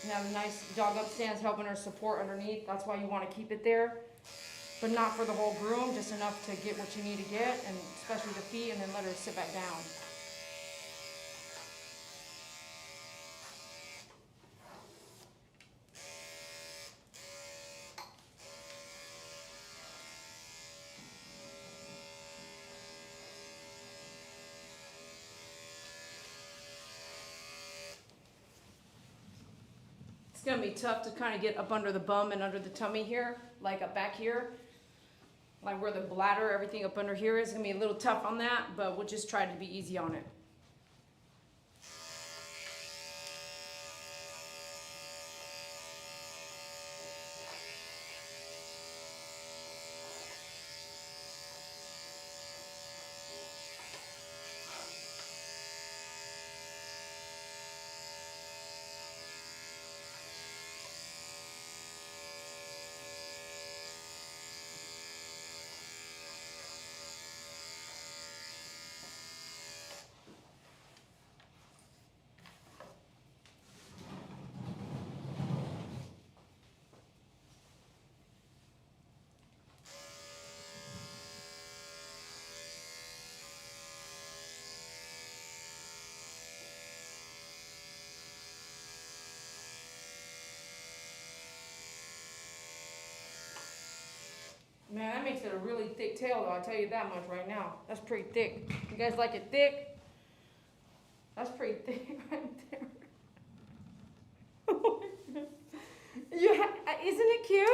You have a nice dog upstands helping her support underneath. That's why you want to keep it there, but not for the whole groom, just enough to get what you need to get, and especially the feet, and then let her sit back down. It's gonna be tough to kind of get up under the bum and under the tummy here, like up back here, like where the bladder, everything up under here is gonna be a little tough on that, but we'll just try to be easy on it. Man, that makes it a really thick tail, though. I'll tell you that much right now. That's pretty thick. You guys like it thick? That's pretty thick right there. Isn't it cute?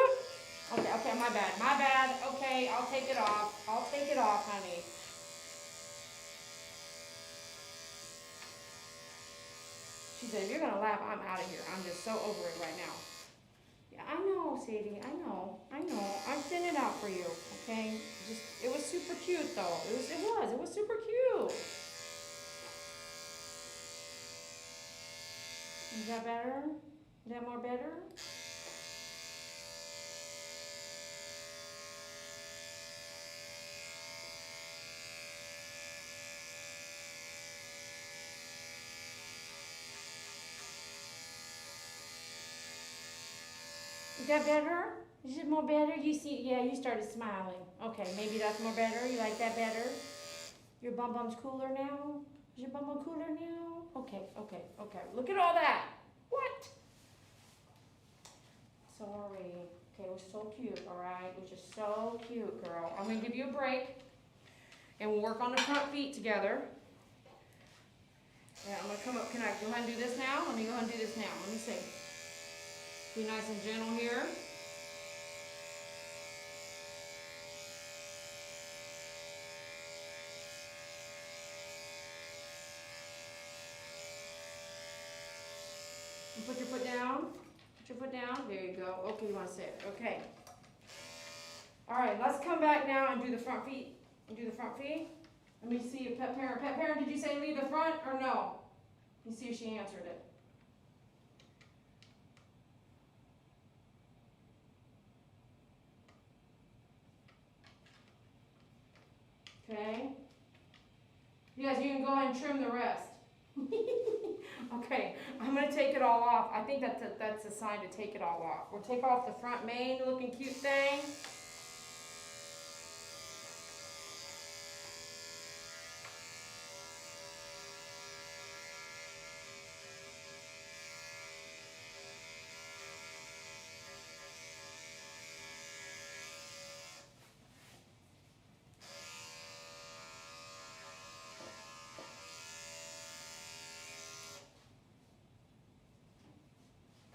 Okay, my bad. Okay, I'll take it off, honey. She said, if you're gonna laugh, I'm out of here. I'm just so over it right now. Yeah, I know, Sadie. I know. I sent it out for you. Okay. It was super cute, though. It was super cute. Is that better? Is that more better? Is that better? Is it more better? You see, yeah, you started smiling. Okay, maybe that's more better. You like that better? Your bum bum's cooler now? Is your bum bum cooler now? Okay. Look at all that. What? Sorry. Okay, it was so cute, alright? It was just so cute, girl. I'm gonna give you a break. And we'll work on the front feet together. Yeah, I'm gonna come up. Can I go ahead and do this now? Let me go ahead and do this now. Let me see. Be nice and gentle here. And put your foot down. Put your foot down. There you go. Okay, you want to sit. Okay. All right, let's come back now and do the front feet. Let me see if pet parent. Pet parent, did you say leave the front or no? Let me see if she answered it. Okay. Yes, you can go ahead and trim the rest. Okay, I'm going to take it all off. I think that's a sign to take it all off. We'll take off the front mane looking cute thing.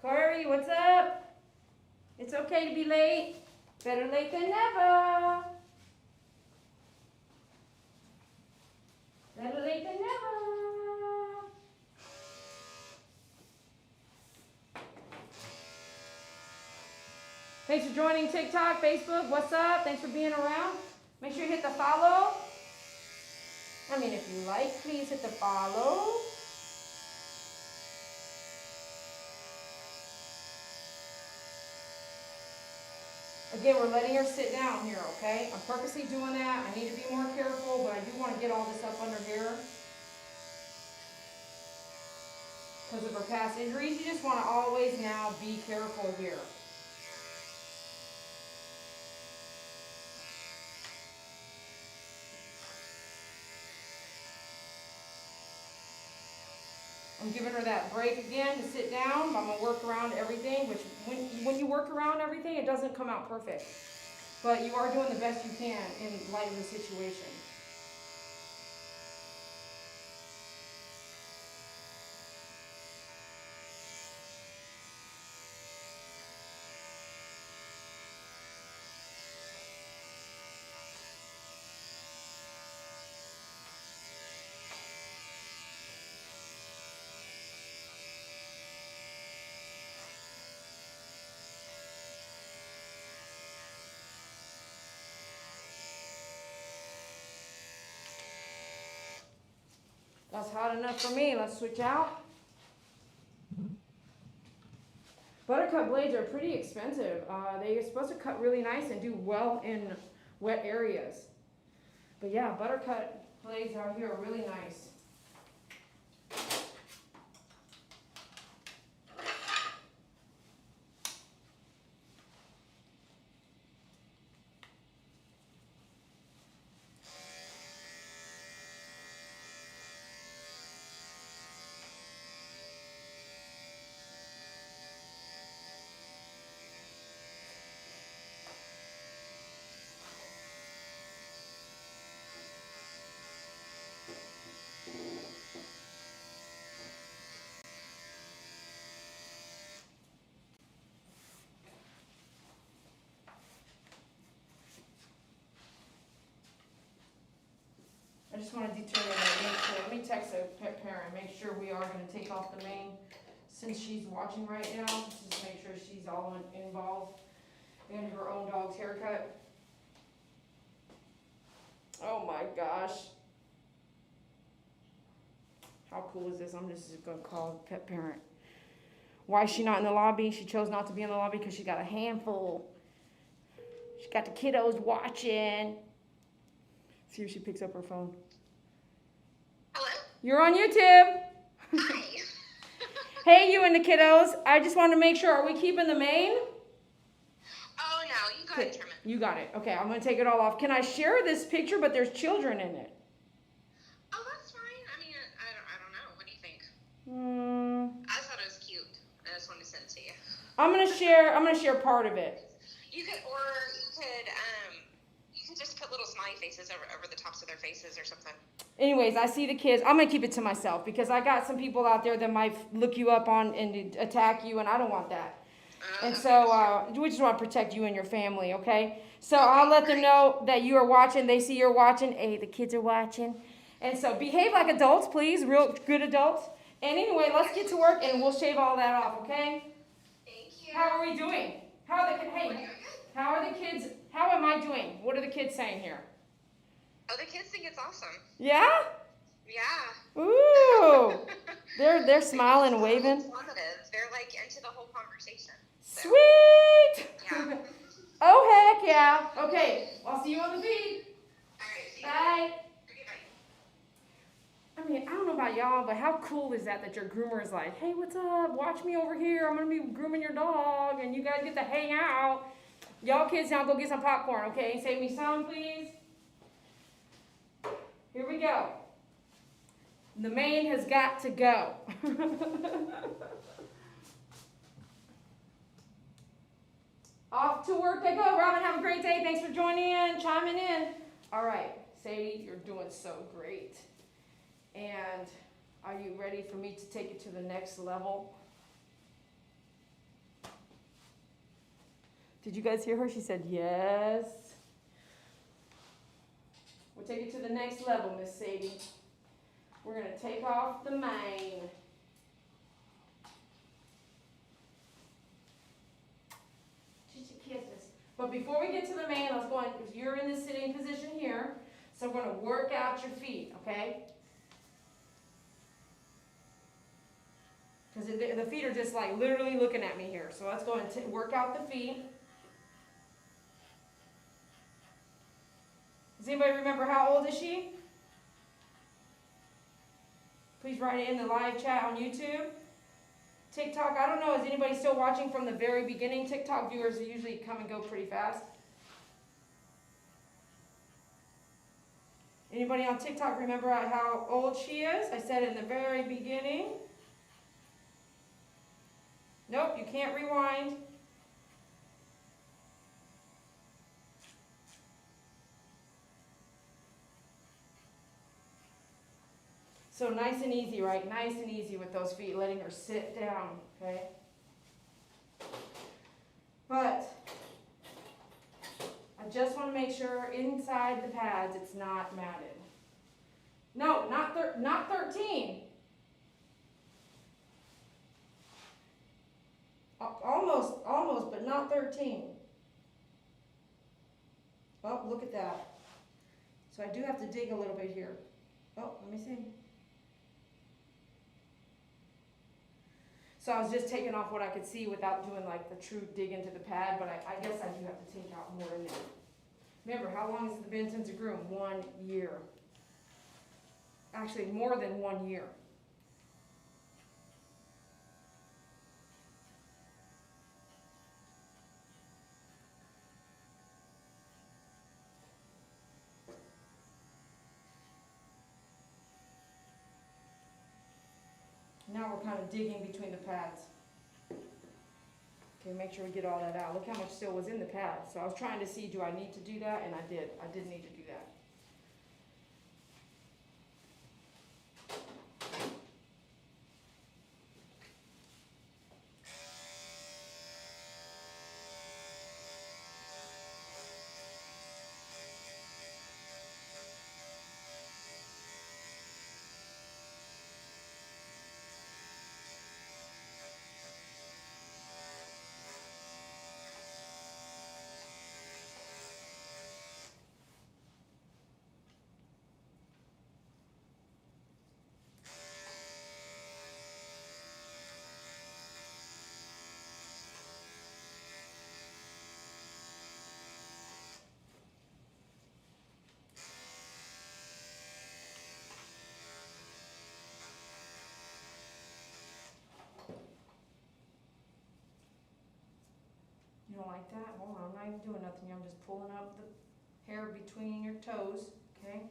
Corey, what's up? It's okay to be late. Better late than never. Better late than never. Thanks for joining TikTok, Facebook. What's up? Thanks for being around. Make sure you hit the follow. I mean, if you like, please hit the follow. Again, we're letting her sit down here, okay? I'm purposely doing that. I need to be more careful, but I do want to get all this up under here. Because of her past injuries, you just want to always now be careful here. I'm giving her that break again to sit down. I'm going to work around everything, which when you work around everything, it doesn't come out perfect. But you are doing the best you can in light of the situation. That's hot enough for me. Let's switch out. Buttercut blades are pretty expensive. They're supposed to cut really nice and do well in wet areas. But yeah, buttercut blades out here are really nice. I just want to determine that. Let me text a pet parent, make sure we are going to take off the mane since she's watching right now. Just make sure she's all involved in her own dog's haircut. Oh my gosh. How cool is this? I'm just going to call a pet parent. Why is she not in the lobby? She chose not to be in the lobby because she got a handful. She got the kiddos watching. See if she picks up her phone. Hello? You're on YouTube. Hi. Hey, you and the kiddos. I just wanted to make sure, are we keeping the mane? Oh no, you go ahead and trim it. You got it. Okay, I'm gonna take it all off. Can I share this picture? But there's children in it. Oh, that's fine. I mean, I don't know. What do you think? Hmm. I thought it was cute. I just wanted to send it to you. I'm gonna share part of it. You could just put little smiley faces over the tops of their faces or something. Anyways, I see the kids. I'm gonna keep it to myself because I got some people out there that might look you up on and attack you, and I don't want that. And so we just want to protect you and your family, okay? So I'll let them know that you are watching. They see you're watching. Hey, the kids are watching. And so behave like adults, please, real good adults. And anyway, let's get to work and we'll shave all that off, okay? Thank you. How are we doing? How are the kids? How am I doing? What are the kids saying here? Oh, the kids think it's awesome. Yeah? Yeah. Ooh. They're smiling and waving. They're like into the whole conversation. So. Sweet. Yeah. Oh heck yeah. Okay, I'll see you on the feed. All right. See you. Bye. Okay, bye. I mean, I don't know about y'all, but how cool is that your groomer is like, hey, what's up? Watch me over here. I'm going to be grooming your dog, and you guys get to hang out. Y'all kids, now go get some popcorn, okay? Save me some, please. Here we go. The mane has got to go. Off to work I go. Robin, have a great day. Thanks for joining in, chiming in. All right, Sadie, you're doing so great. And are you ready for me to take it to the next level? Did you guys hear her? She said yes. We'll take it to the next level, Miss Sadie. We're going to take off the mane. Kisses. But before we get to the mane, let's go on. You're in the sitting position here. So we're going to work out your feet, okay? Because the feet are just like literally looking at me here. So let's go and work out the feet. Does anybody remember how old is she? Please write it in the live chat on YouTube. TikTok, I don't know, is anybody still watching from the very beginning? TikTok viewers usually come and go pretty fast. Anybody on TikTok remember how old she is? I said in the very beginning. Nope, you can't rewind. So nice and easy, right? Nice and easy with those feet, letting her sit down, okay? But I just want to make sure inside the pads it's not matted. No, not 13. Almost, but not 13. Oh, look at that. So I do have to dig a little bit here. Oh, let me see. So I was just taking off what I could see without doing like the true dig into the pad, but I guess I do have to take out more in there. Remember, how long has it been since a groom? 1 year. Actually, more than 1 year. Now we're kind of digging between the pads. Okay, make sure we get all that out. Look how much still was in the pad. So I was trying to see, do I need to do that? And I did. I did need to do that. don't like that? Hold on, I'm not even doing nothing. I'm just pulling up the hair between your toes, okay?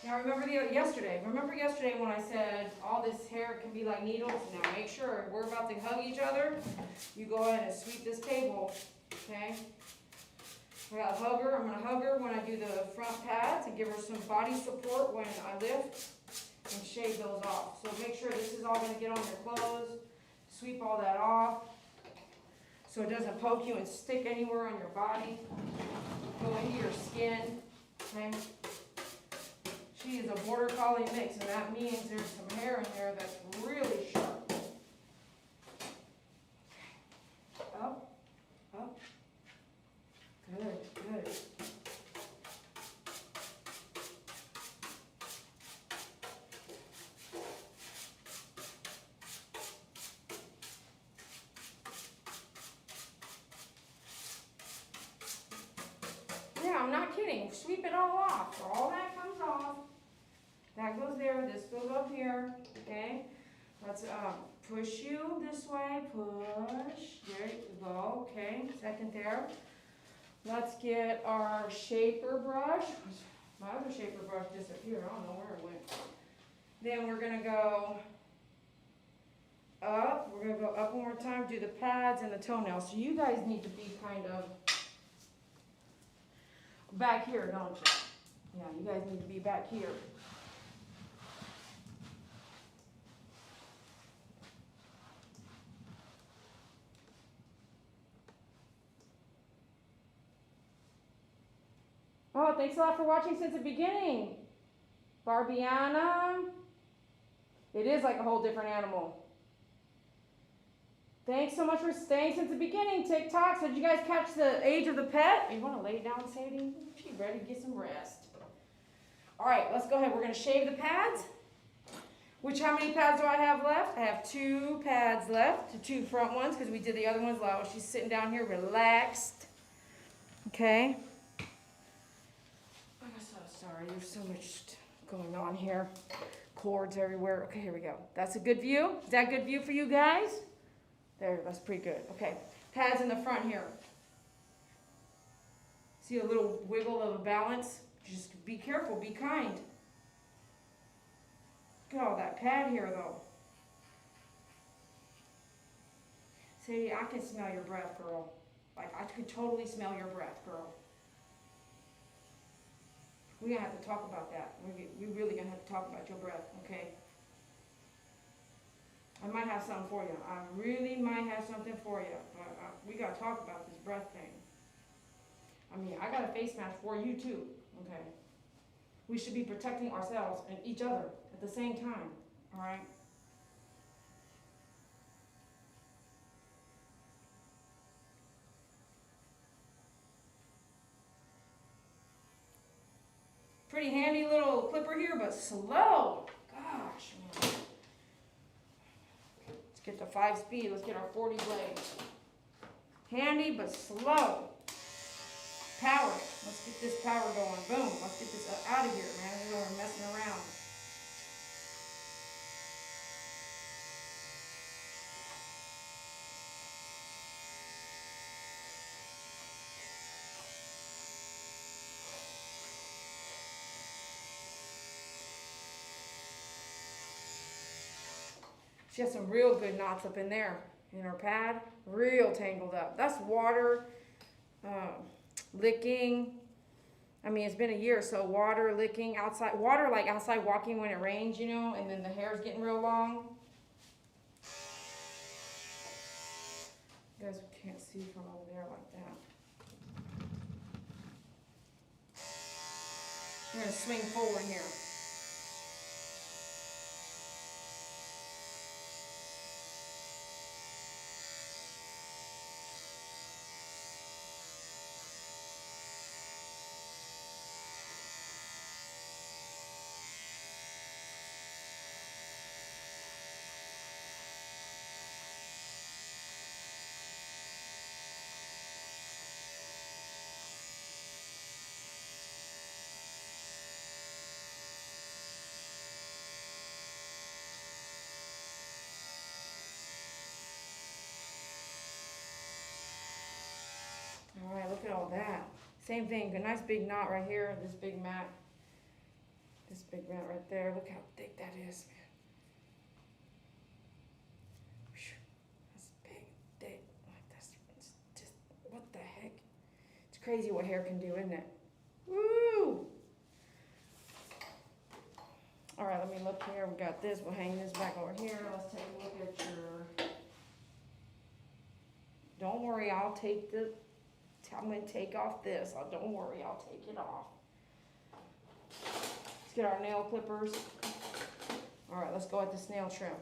Now remember yesterday when I said all this hair can be like needles? Now make sure we're about to hug each other. You go ahead and sweep this table, okay? I got a hugger. I'm gonna hug her when I do the front pads and give her some body support when I lift and shave those off. So make sure this is all gonna get on your clothes. Sweep all that off so it doesn't poke you and stick anywhere on your body. Go into your skin, okay? She is a border collie mix, and that means there's some hair in there that's really sharp. Up, up. Good, good. Yeah, I'm not kidding. Sweep it all off. All that comes off. That goes there, this goes up here, okay? Let's push you this way, push, there you go, okay, second there. Let's get our shaper brush. My other shaper brush disappeared, I don't know where it went. Then we're gonna go up, one more time, do the pads and the toenails. So you guys need to be kind of back here, don't you? Yeah, you guys need to be back here. Oh, thanks a lot for watching since the beginning. Barbiana. It is like a whole different animal. Thanks so much for staying since the beginning, TikTok. So did you guys catch the age of the pet? You want to lay down, Sadie? She's ready to get some rest. All right, let's go ahead. We're going to shave the pads. How many pads do I have left? I have 2 pads left, the 2 front ones, because we did the other ones while she's sitting down here relaxed. Okay. I'm so sorry, there's so much going on here. Cords everywhere. Okay, here we go. That's a good view. Is that a good view for you guys? There, that's pretty good. Okay, pads in the front here. See a little wiggle of a balance? Just be careful, be kind. Look at all that pad here though. See, I can smell your breath, girl. Like, I could totally smell your breath, girl. We're gonna have to talk about that. We're really gonna have to talk about your breath, okay? I might have something for you. I really might have something for you. But we gotta talk about this breath thing. I mean, I got a face mask for you too, okay? We should be protecting ourselves and each other at the same time, all right? Pretty handy little clipper here, but slow. Gosh, man. Let's get the 5-speed. Let's get our 40 blade. Handy, but slow. Power. Let's get this power going. Boom. Let's get this out of here, man. We're messing around. She has some real good knots up in there, in her pad, real tangled up. That's water, licking. I mean, it's been a year, so water, licking, outside, water like outside walking when it rains, you know, and then the hair's getting real long. You guys can't see from over there like that. I'm gonna swing forward here. All right, look at all that. Same thing, a nice big knot right here, this big mat right there. Look how thick that is, man. Whew. That's big, thick. Like that's just, what the heck? It's crazy what hair can do, isn't it? Woo! All right, let me look here. We got this. We'll hang this back over here. Let's take a look at your. Don't worry, I'm going to take off this. Oh, don't worry, I'll take it off. Let's get our nail clippers. All right, let's go at this nail trim.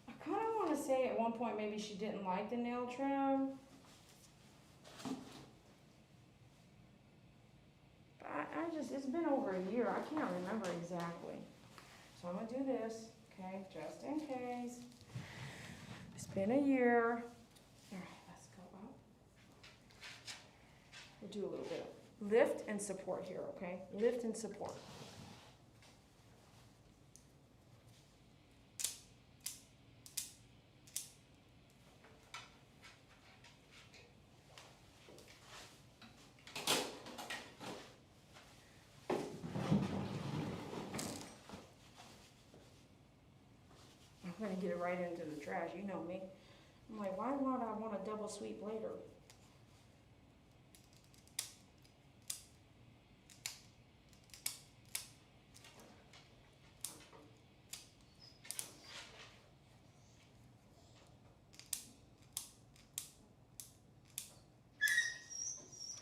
I kind of want to say at one point maybe she didn't like the nail trim. But I just, it's been over a year. I can't remember exactly. So I'm going to do this, okay, just in case. It's been a year. We'll do a little bit of lift and support here, okay? Lift and support. I'm gonna get it right into the trash, you know me. I'm like, why would I want a double sweep later?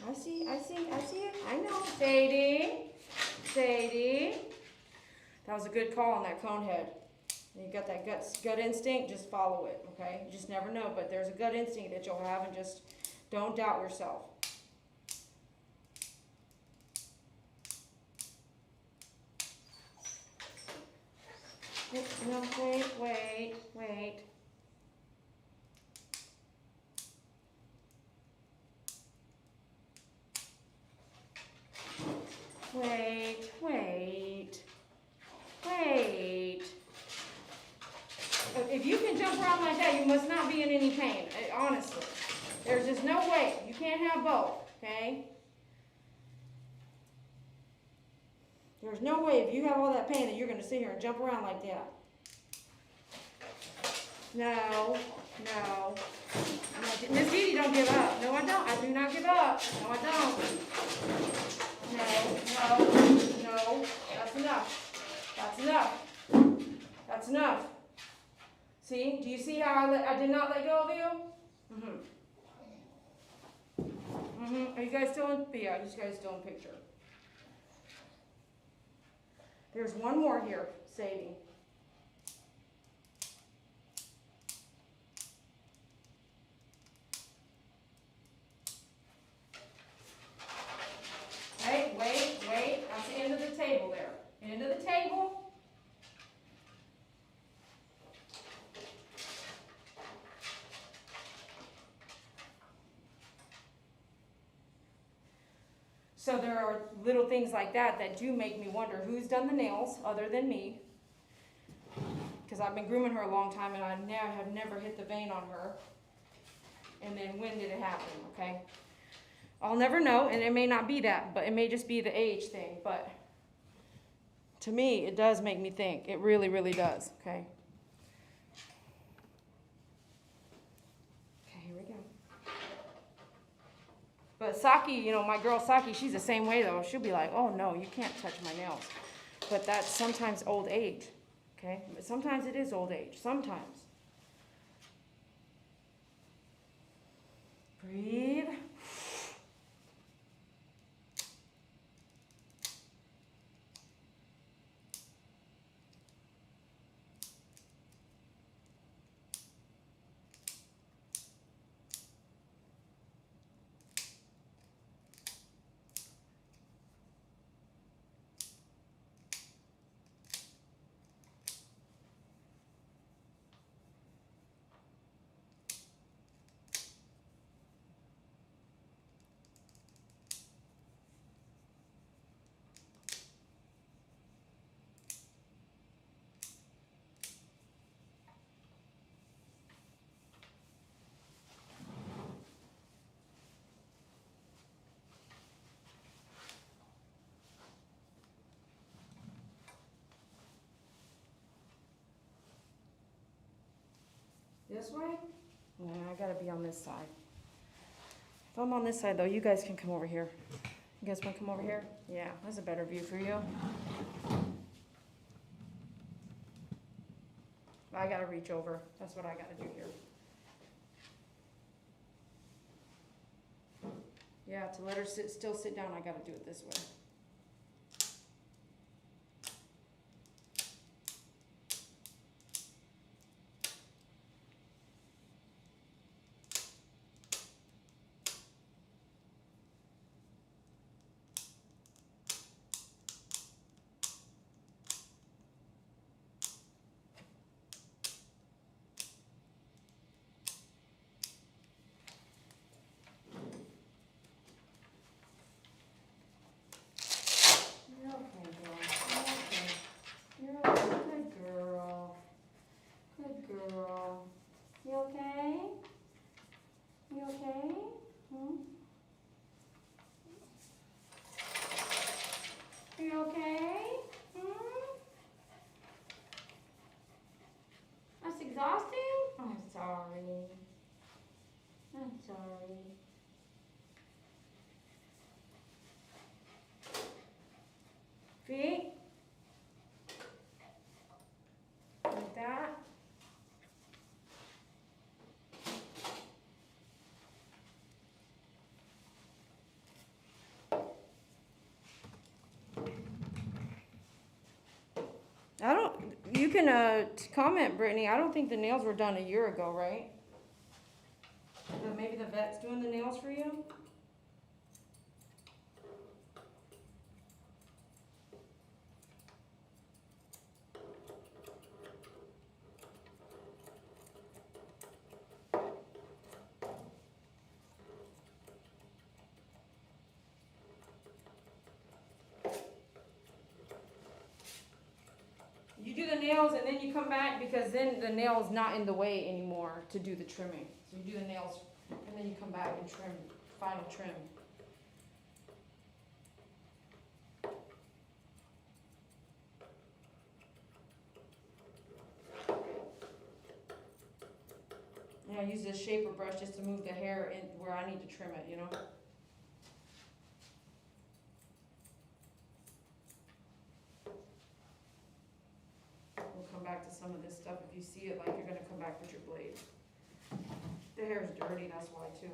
I see it. I know. Sadie. That was a good call on that cone head. You got that gut instinct, just follow it, okay? You just never know, but there's a gut instinct that you'll have, and just don't doubt yourself. No, wait. Wait. If you can jump around like that, you must not be in any pain, honestly. There's just no way. You can't have both, okay? There's no way if you have all that pain that you're going to sit here and jump around like that. No. Miss Dee Dee, don't give up. No, I don't. I do not give up. No, I don't. No. That's enough. See? Do you see how I did not let go of you? Are you guys still in? Yeah, you guys still in picture. There's one more here, Sadie. Wait. That's the end of the table there. End of the table. So there are little things like that do make me wonder who's done the nails other than me. Because I've been grooming her a long time and I have never hit the vein on her. And then when did it happen, okay? I'll never know, and it may not be that, but it may just be the age thing. But to me, it does make me think. It really, really does, okay? But Saki, you know, my girl Saki, she's the same way though. She'll be like, oh no, you can't touch my nails. But that's sometimes old age, okay? But sometimes it is old age, sometimes. Breathe. This way? Yeah, I gotta be on this side. If I'm on this side though, you guys can come over here. You guys wanna come over here? Yeah, that's a better view for you. I gotta reach over. That's what I gotta do here. Yeah, to let her still sit down, I gotta do it this way. I'm sorry. Feet. Like that. You can comment, Brittany. I don't think the nails were done a year ago, right? Maybe the vet's doing the nails for you? You do the nails and then you come back because then the nail's not in the way anymore to do the trimming. So you do the nails and then you come back and trim, final trim. And I use this shaper brush just to move the hair in where I need to trim it, you know? We'll come back to some of this stuff. If you see it, like you're gonna come back with your blade. The hair is dirty, that's why too.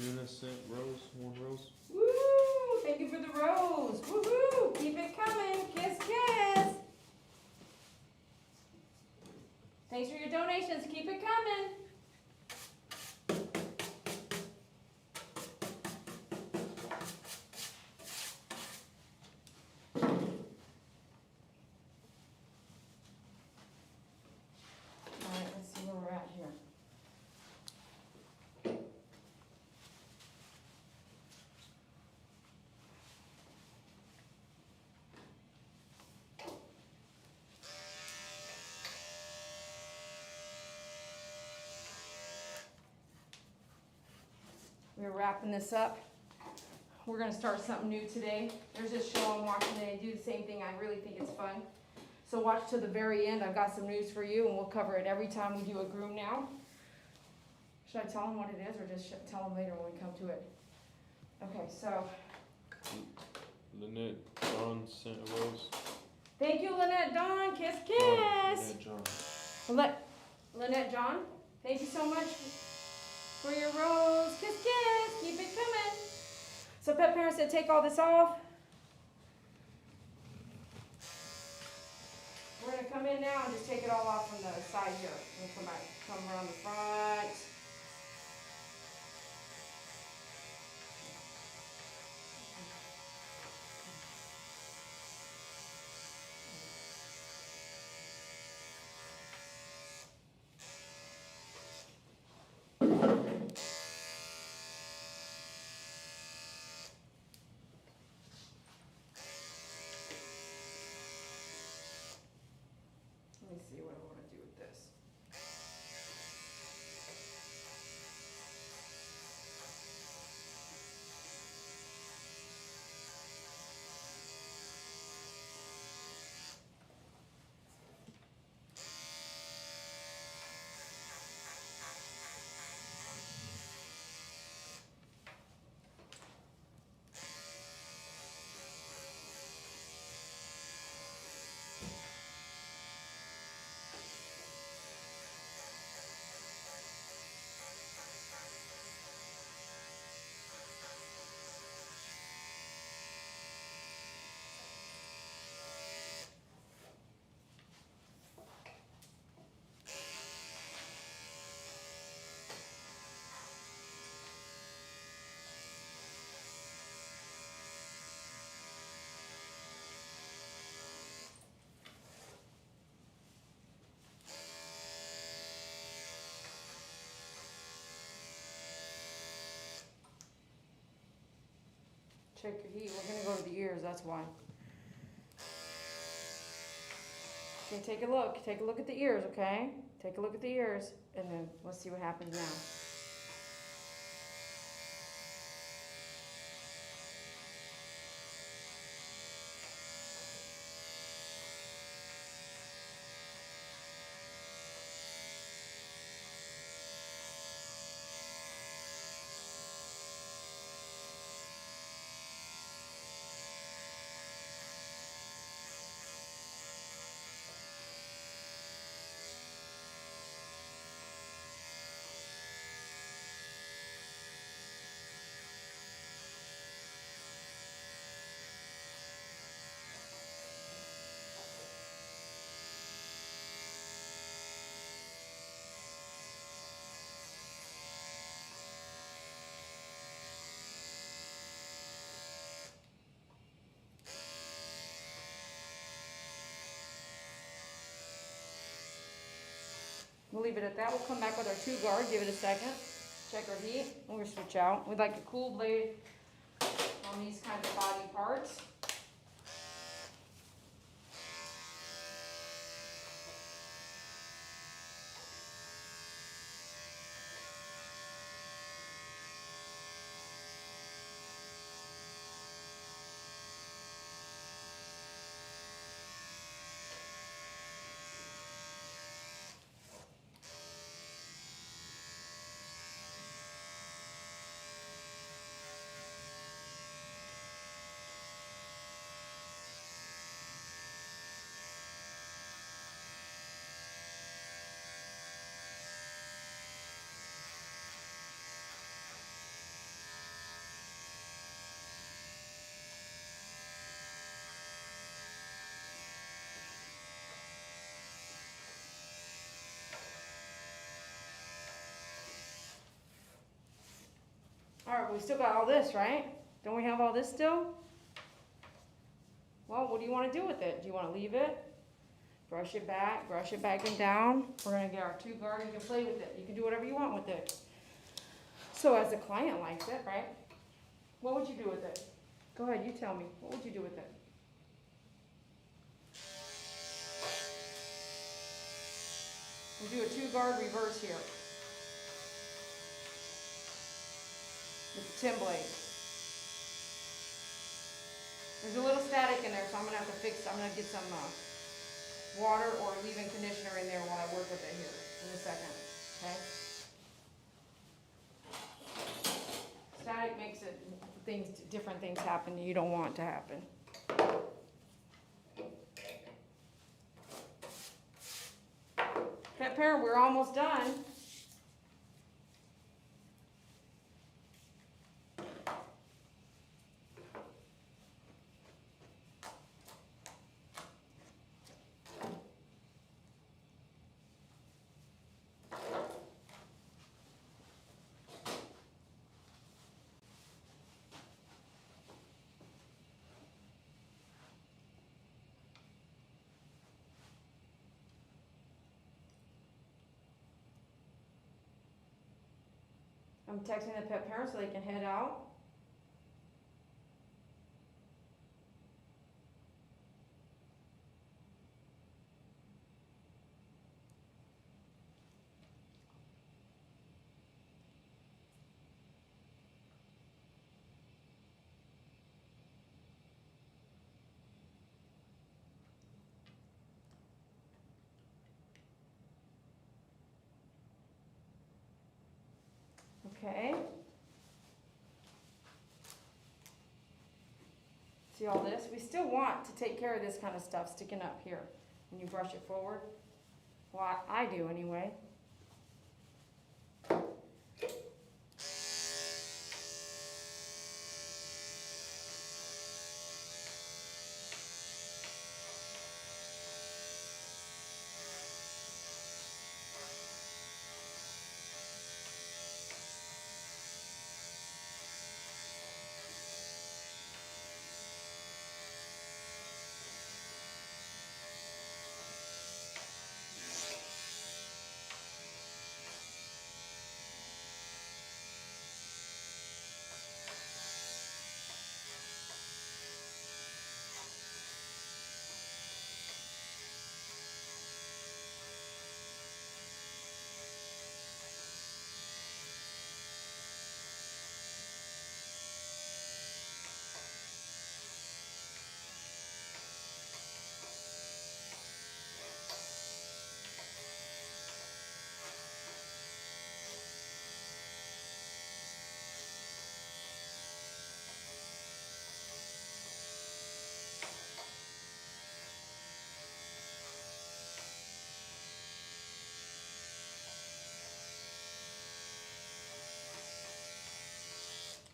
Juna sent Rose 1 rose. Woo! Thank you for the rose. Woohoo! Keep it coming. Kiss, kiss. Thanks for your donations. Keep it coming. All right, let's see where we're at here. We're wrapping this up. We're gonna start something new today. There's this show I'm watching and they do the same thing. I really think it's fun. So watch to the very end. I've got some news for you and we'll cover it every time we do a groom now. Should I tell them what it is or just tell them later when we come to it? Okay, so. Lynette John sent a rose. Thank you, Lynette Dawn. Kiss, kiss. Lynette John. Lynette John, thank you so much for your rose. Kiss, kiss. Keep it coming. So pet parents said take all this off. We're gonna come in now and just take it all off from the side here. We'll come back, come around the front. Let me see what I want to do with this. Check your heat. We're gonna go to the ears, that's why. Okay, take a look. Take a look at the ears, okay? Take a look at the ears, and then let's see what happens now. We'll leave it at that. We'll come back with our 2 guard. Give it a second. Check our heat. And we'll switch out. We'd like a cool blade on these kinds of body parts. we still got all this, right? Don't we have all this still? Well, what do you want to do with it? Do you want to leave it? Brush it back and down. We're gonna get our 2 guard, you can play with it. You can do whatever you want with it. So as the client likes it, right? What would you do with it? Go ahead, you tell me. What would you do with it? We'll do a 2 guard reverse here. With the 10 blade. There's a little static in there, so I'm gonna have to fix, I'm gonna get some water or leave-in conditioner in there while I work with it here in a second, okay? Static makes it, different things happen that you don't want to happen. Pet parent, we're almost done. I'm texting the pet parent so they can head out. Okay. See all this? We still want to take care of this kind of stuff sticking up here when you brush it forward. Well, I do anyway.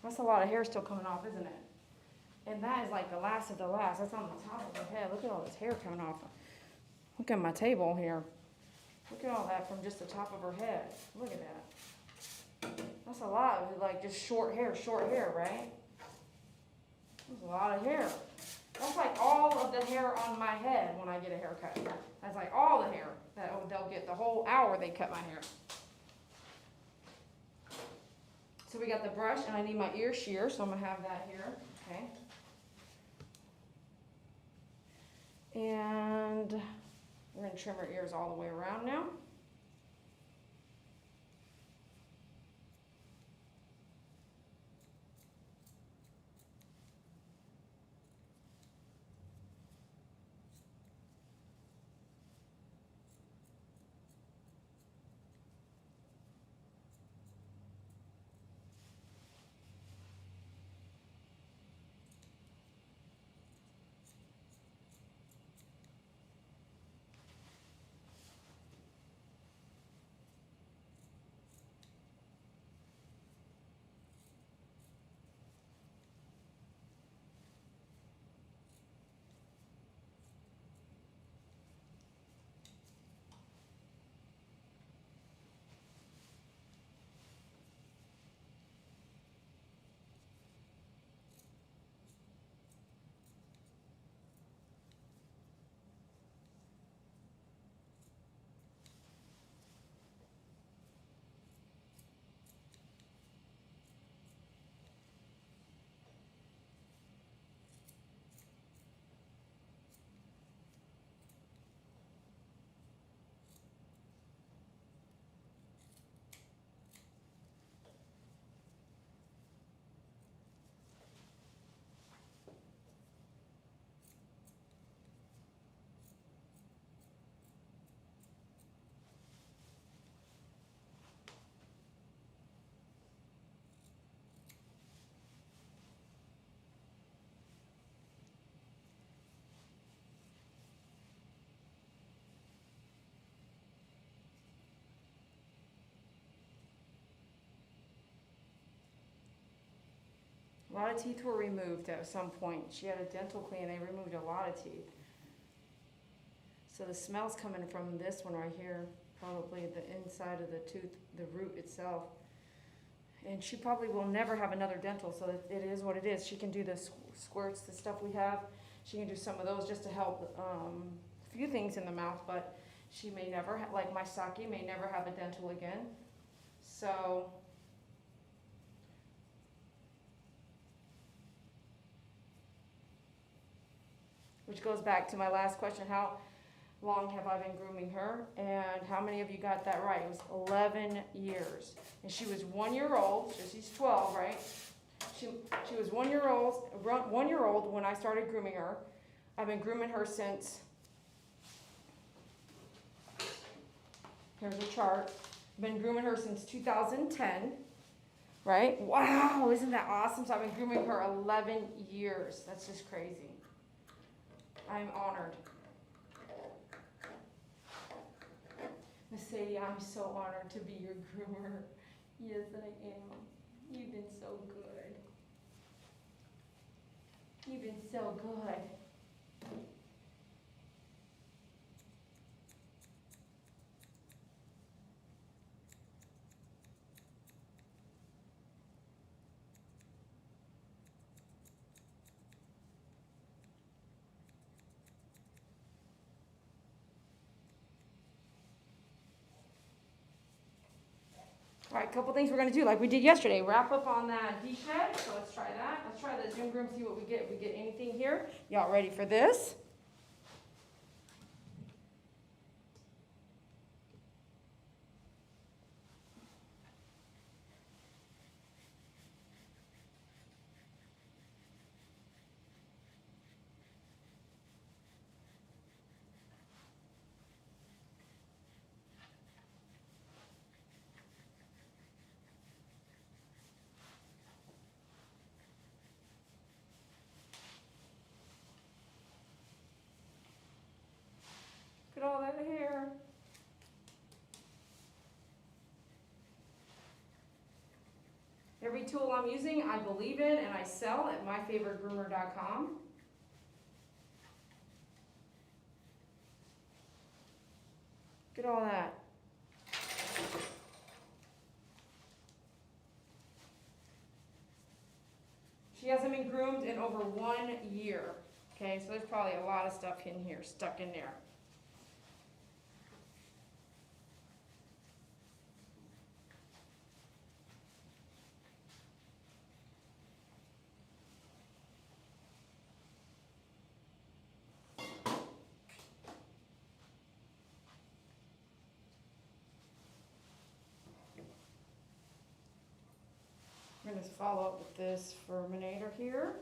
That's a lot of hair still coming off, isn't it? And that is like the last of the last. That's on the top of her head. Look at all this hair coming off. Look at my table here. Look at all that from just the top of her head. Look at that. That's a lot of like just short hair, right? That's a lot of hair. That's like all of the hair on my head when I get a haircut. That's like all the hair that they'll get the whole hour they cut my hair. So we got the brush, and I need my ear shear, so I'm gonna have that here, okay? And we're gonna trim her ears all the way around now. A lot of teeth were removed at some point. She had a dental clean, they removed a lot of teeth. So the smell's coming from this one right here, probably the inside of the tooth, the root itself. And she probably will never have another dental, so it is what it is. She can do the squirts, the stuff we have. She can do some of those just to help a few things in the mouth, but she may never, like my Saki, may never have a dental again. So which goes back to my last question, how long have I been grooming her? And how many of you got that right? It was 11 years. And she was 1 year old, so she's 12, right? She was 1 year old when I started grooming her. I've been grooming her since, here's a chart. Been grooming her since 2010, right? Wow, isn't that awesome? So I've been grooming her 11 years. That's just crazy. I'm honored. Miss Sadie, I'm so honored to be your groomer. Yes, I am. You've been so good. You've been so good. All right, a couple things we're gonna do like we did yesterday. Wrap up on that D-shed, so let's try that. Let's try the Zoom Groom, see what we get. If we get anything here. Y'all ready for this? Look at all that hair. Every tool I'm using, I believe in and I sell at myfavoritegroomer.com. Look at all that. She hasn't been groomed in over 1 year. Okay, so there's probably a lot of stuff in here, stuck in there. We're going to follow up with this Furminator here.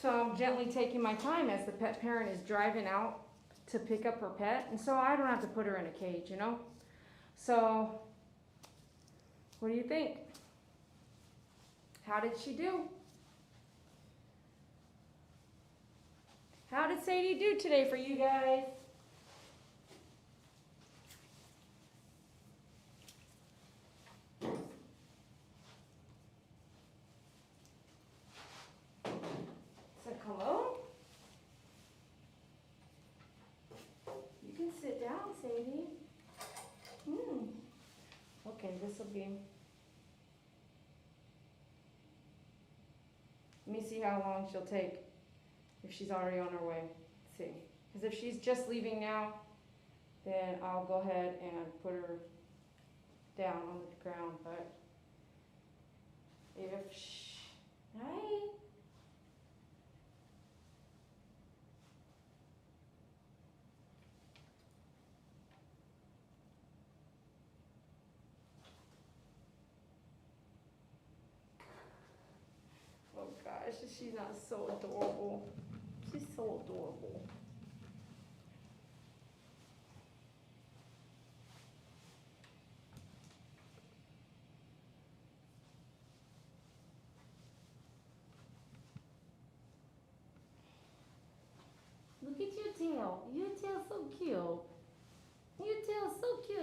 So I'm gently taking my time as the pet parent is driving out to pick up her pet, and so I don't have to put her in a cage, you know? So, what do you think? How did she do? How did Sadie do today for you guys? Say hello? You can sit down, Sadie. Okay, this will be. Let me see how long she'll take if she's already on her way. Let's see. Because if she's just leaving now, then I'll go ahead and put her down on the ground. But if hi. Oh gosh, she's not so adorable. She's so adorable. Look at your tail. Your tail's so cute. Your tail's so cute.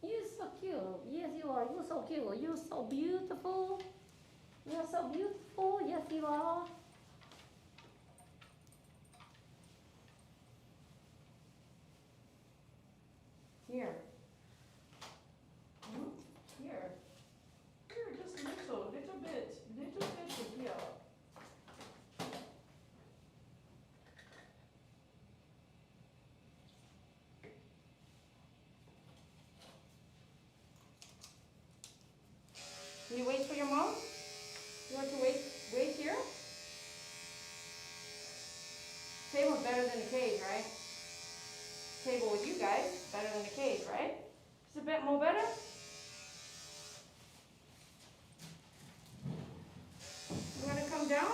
You're so cute. Yes, you are. You're so cute. You're so beautiful. You're so beautiful. Yes, you are. Here. Here. Here, just little bit. Little bit here. Can you wait for your mom? You want to wait here? Table's better than the cage, right? Table with you guys, better than the cage, right? Is it a bit more better? You want to come down?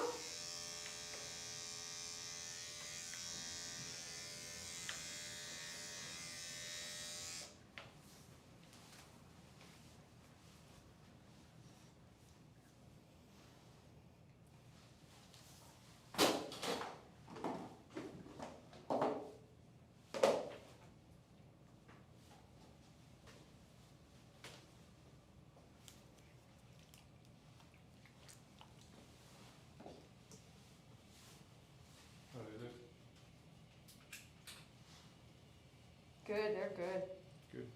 How is it? Good, they're good. Good.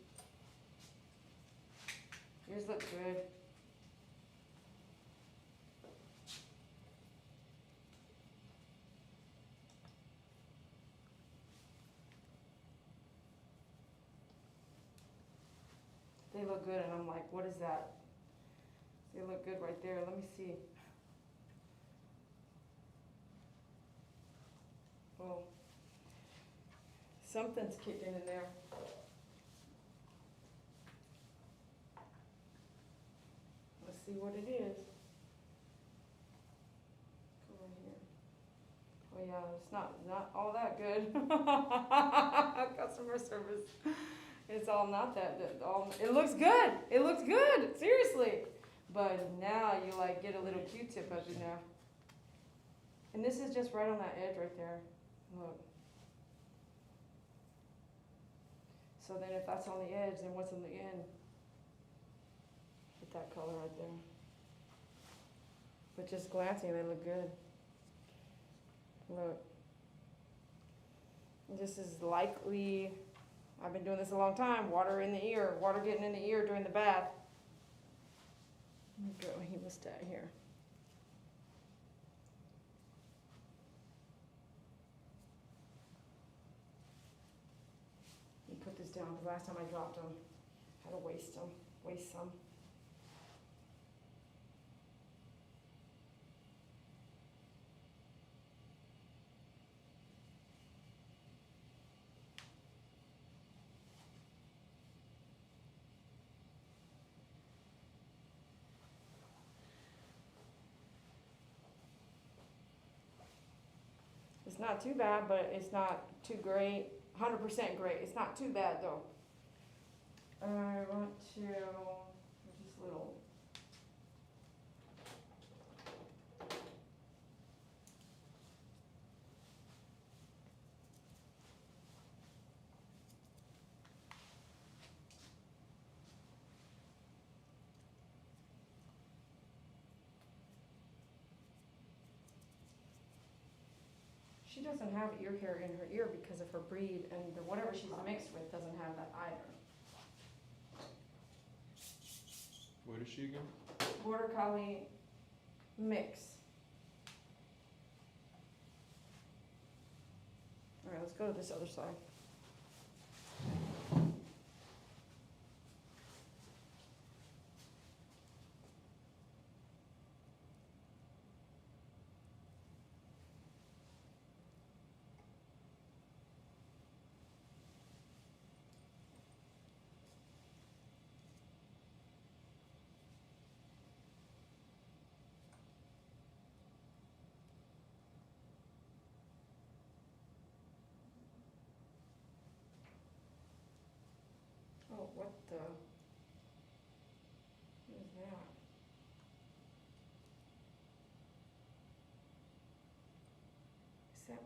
Yours look good. They look good, and I'm like, what is that? They look good right there. Let me see. Oh, something's kicking in there. Let's see what it is. Come over here. Oh yeah, it's not all that good. Customer service. It's all not that. It looks good. It looks good. Seriously. But now you like get a little Q-tip up in there. And this is just right on that edge right there. Look. So then if that's on the edge, then what's on the end? Get that color right there. But just glancing, they look good. Look. This is likely, I've been doing this a long time, water in the ear, water getting in the ear during the bath. Let me get my hemostat here. Let me put this down, because last time I dropped them, I had to waste some. not too bad, but it's not too great. 100% great. It's not too bad though. I want to just little. She doesn't have ear hair in her ear because of her breed, and whatever she's mixed with doesn't have that either. What is she again? Border Collie mix. All right, let's go to this other side. Oh, what the? What is that? Is that?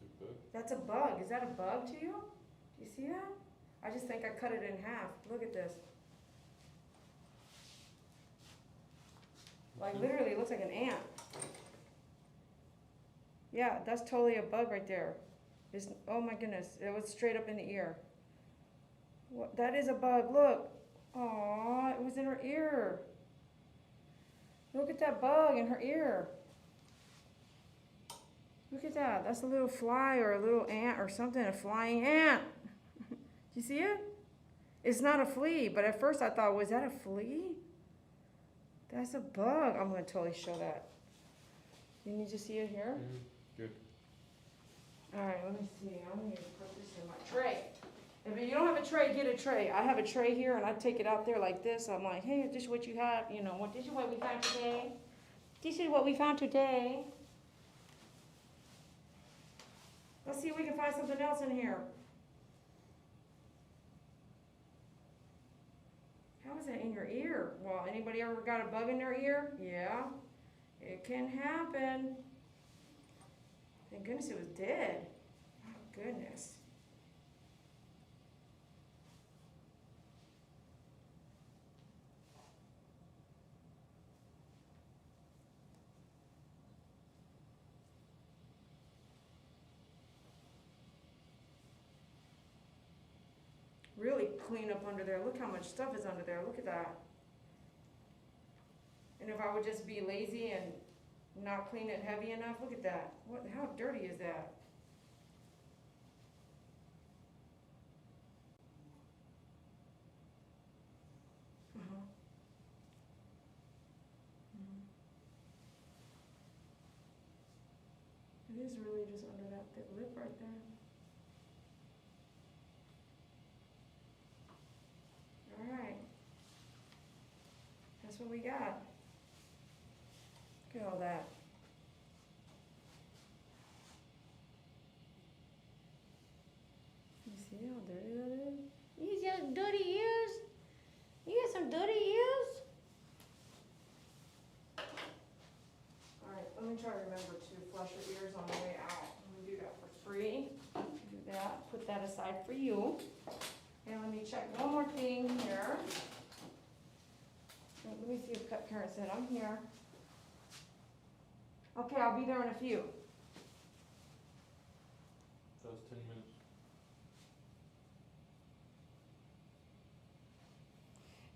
Is it a bug? That's a bug. Is that a bug to you? Do you see that? I just think I cut it in half. Look at this. Like literally, it looks like an ant. Yeah, that's totally a bug right there. It's, oh my goodness, it was straight up in the ear. What? That is a bug. Look. Aw, it was in her ear. Look at that bug in her ear. Look at that. That's a little fly or a little ant or something, a flying ant. Do you see it? It's not a flea, but at first I thought, was that a flea? That's a bug. I'm going to totally show that. You need to see it here? Good. All right, let me see. I'm going to put this in my tray. If you don't have a tray, get a tray. I have a tray here, and I take it out there like this. I'm like, hey, this is what you have. You know, this is what we found today. This is what we found today. Let's see if we can find something else in here. How is that in your ear? Well, anybody ever got a bug in their ear? Yeah, it can happen. Thank goodness it was dead. Oh, goodness. Really clean up under there. Look how much stuff is under there. Look at that. And if I would just be lazy and not clean it heavy enough, look at that. What? How dirty is that? Uh-huh. It is really just under that thick lip right there. Alright. That's what we got. Look at all that. You see how dirty that is? You got dirty ears? You got some dirty ears? Alright, let me try to remember to flush your ears on the way out. I'm gonna do that for free. Do that, put that aside for you. And let me check one more thing here. Let me see if pet parent said I'm here. Okay, I'll be there in a few. That was 10 minutes.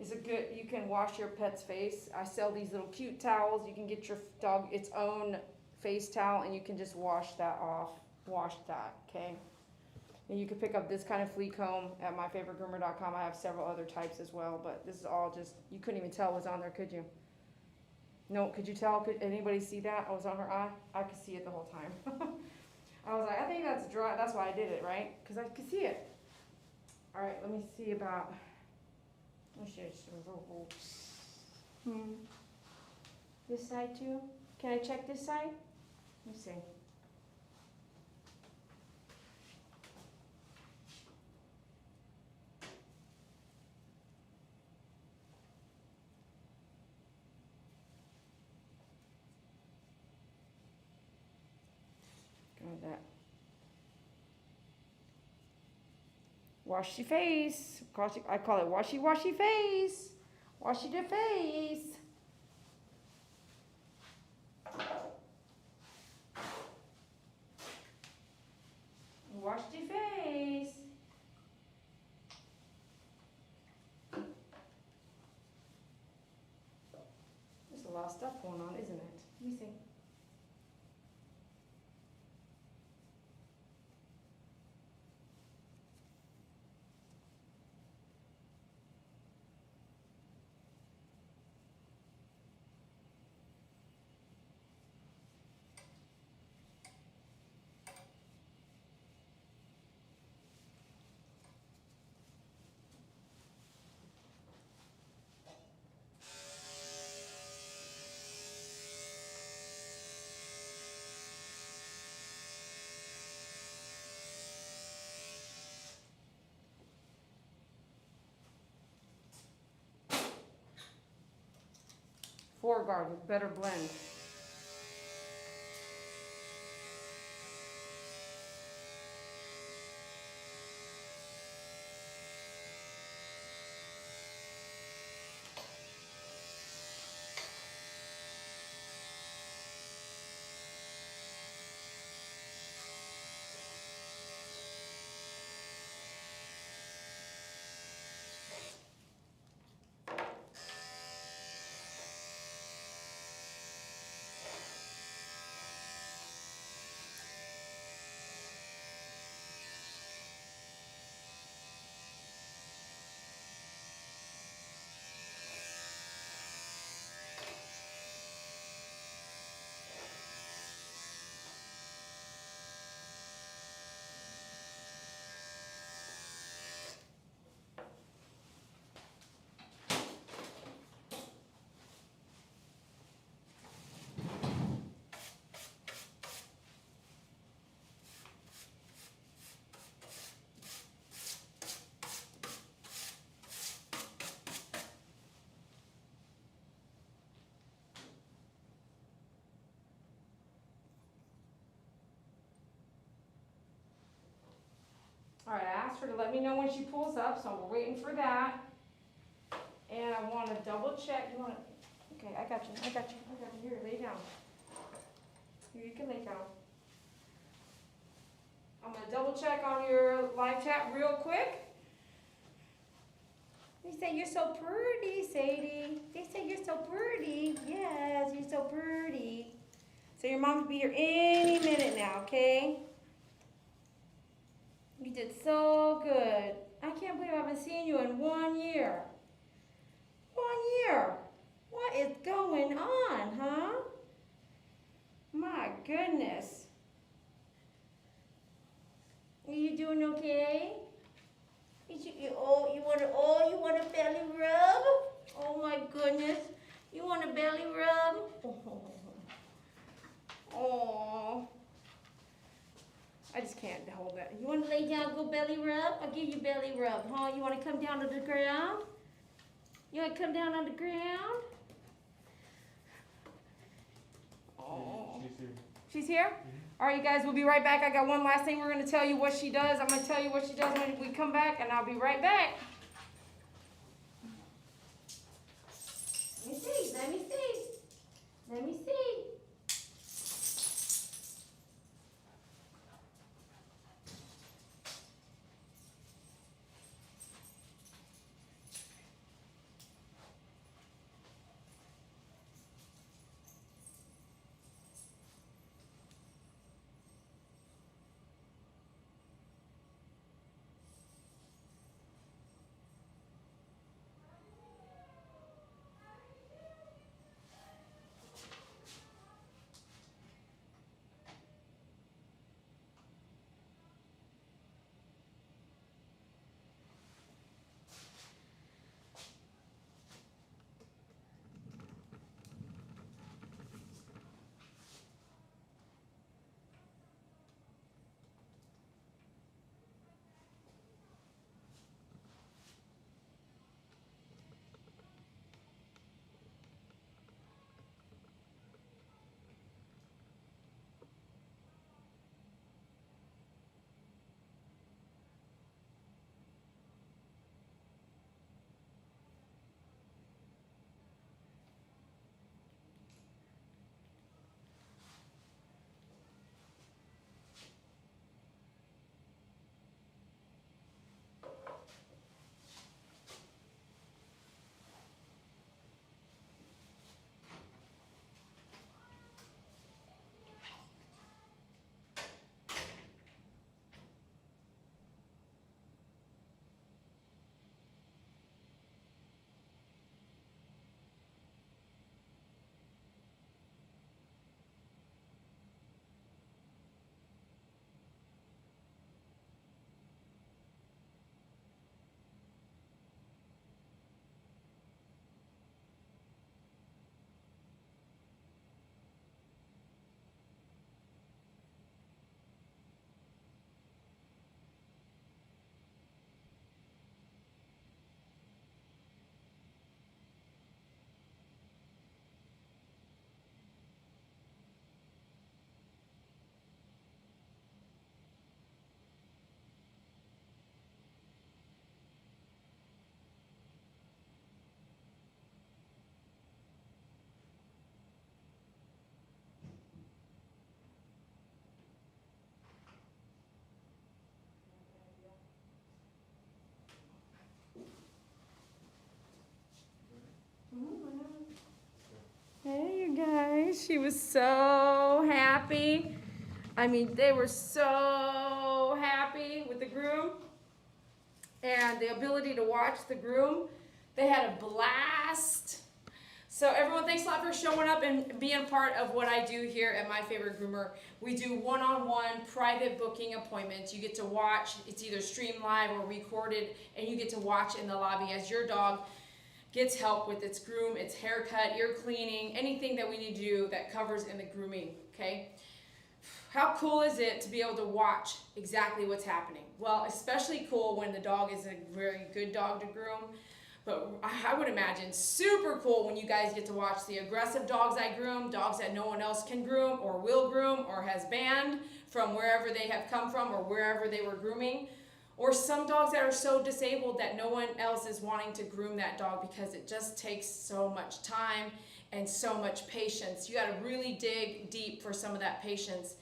It's a good, you can wash your pet's face. I sell these little cute towels. You can get your dog its own face towel and you can just wash that off. Wash that, okay? And you can pick up this kind of flea comb at myfavoritegroomer.com. I have several other types as well, but this is all just, you couldn't even tell it was on there, could you? No, could you tell? Could anybody see that? I was on her eye. I could see it the whole time. I was like, I think that's dry. That's why I did it, right? Because I could see it. All right, let me see about, let's see, this side too. Can I check this side? Let me see. Wash your face. I call it washy face. Wash your face. Wash your face. There's a lot of stuff going on, isn't it? Let me see. Foreguard with better blend. All right, I asked her to let me know when she pulls up, so we're waiting for that. And I want to double check. You want to? Okay, I got you. Here, lay down. Here, you can lay down. I'm gonna double check on your live chat real quick. They say you're so pretty, Sadie. They say you're so pretty. Yes, you're so pretty. So your mom will be here any minute now, okay? You did so good. I can't believe I haven't seen you in 1 year. 1 year. What is going on, huh? My goodness. Are you doing okay? You want a belly rub? Oh my goodness. You want a belly rub? Oh. I just can't hold that. You want to lay down, go belly rub? I'll give you belly rub, huh? You want to come down to the ground? You want to come down on the ground? Oh. She's here. She's here? All right, you guys, we'll be right back. I got one last thing we're going to tell you what she does. I'm going to tell you what she does when we come back, and I'll be right back. Let me see. Let me see. She was so happy. I mean, they were so happy with the Groom and the ability to watch the Groom. They had a blast. So everyone, thanks a lot for showing up and being part of what I do here at My Favorite Groomer. We do one-on-one private booking appointments. You get to watch, it's either streamed live or recorded, and you get to watch in the lobby as your dog gets help with its groom, its haircut, ear cleaning, anything that we need to do that covers in the grooming, okay? How cool is it to be able to watch exactly what's happening? Well, especially cool when the dog is a very good dog to groom. But I would imagine super cool when you guys get to watch the aggressive dogs I groom, dogs that no one else can groom or will groom or has banned from wherever they have come from or wherever they were grooming. Or some dogs that are so disabled that no one else is wanting to groom that dog because it just takes so much time and so much patience. You got to really dig deep for some of that patience.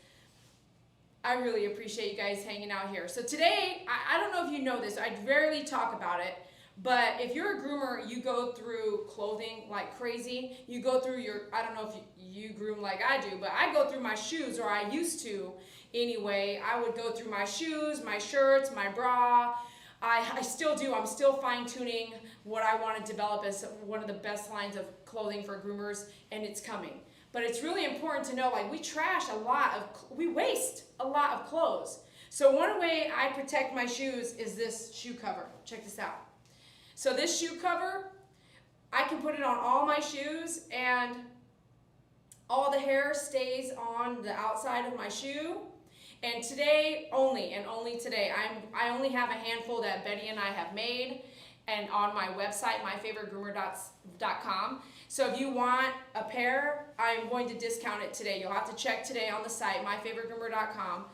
I really appreciate you guys hanging out here. So today, I don't know if you know this, I rarely talk about it, but if you're a groomer, you go through clothing like crazy. You go through your, I don't know if you groom like I do, but I go through my shoes, or I used to anyway. I would go through my shoes, my shirts, my bra. I still do. I'm still fine-tuning what I want to develop as one of the best lines of clothing for groomers, and it's coming. But it's really important to know, like, we waste a lot of clothes. So one way I protect my shoes is this shoe cover. Check this out. So this shoe cover, I can put it on all my shoes, and all the hair stays on the outside of my shoe. And today only, and only today, I only have a handful that Betty and I have made, and on my website, myfavoritegroomer.com. So if you want a pair, I'm going to discount it today. You'll have to check today on the site, myfavoritegroomer.com.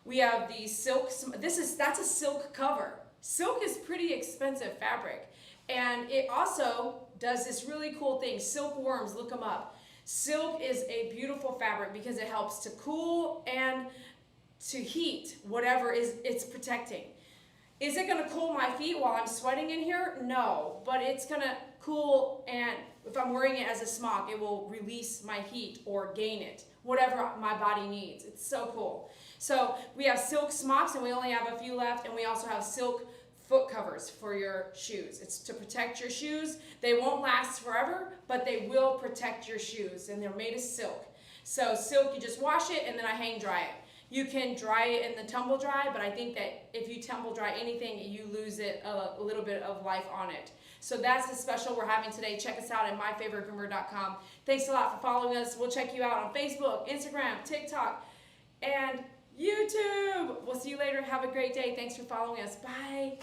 We have the silk, that's a silk cover. Silk is pretty expensive fabric, and it also does this really cool thing. Silk worms, look them up. Silk is a beautiful fabric because it helps to cool and to heat whatever it's protecting. Is it gonna cool my feet while I'm sweating in here? No, but it's gonna cool, and if I'm wearing it as a smock, it will release my heat or gain it, whatever my body needs. It's so cool. So we have silk smocks, and we only have a few left, and we also have silk foot covers for your shoes. It's to protect your shoes. They won't last forever, but they will protect your shoes, and they're made of silk. So silk, you just wash it, and then I hang dry it. You can dry it in the tumble dry, but I think that if you tumble dry anything, you lose it a little bit of life on it. So that's the special we're having today. Check us out at myfavoritegroomer.com. Thanks a lot for following us. We'll check you out on Facebook, Instagram, TikTok, and YouTube. We'll see you later. Have a great day. Thanks for following us. Bye.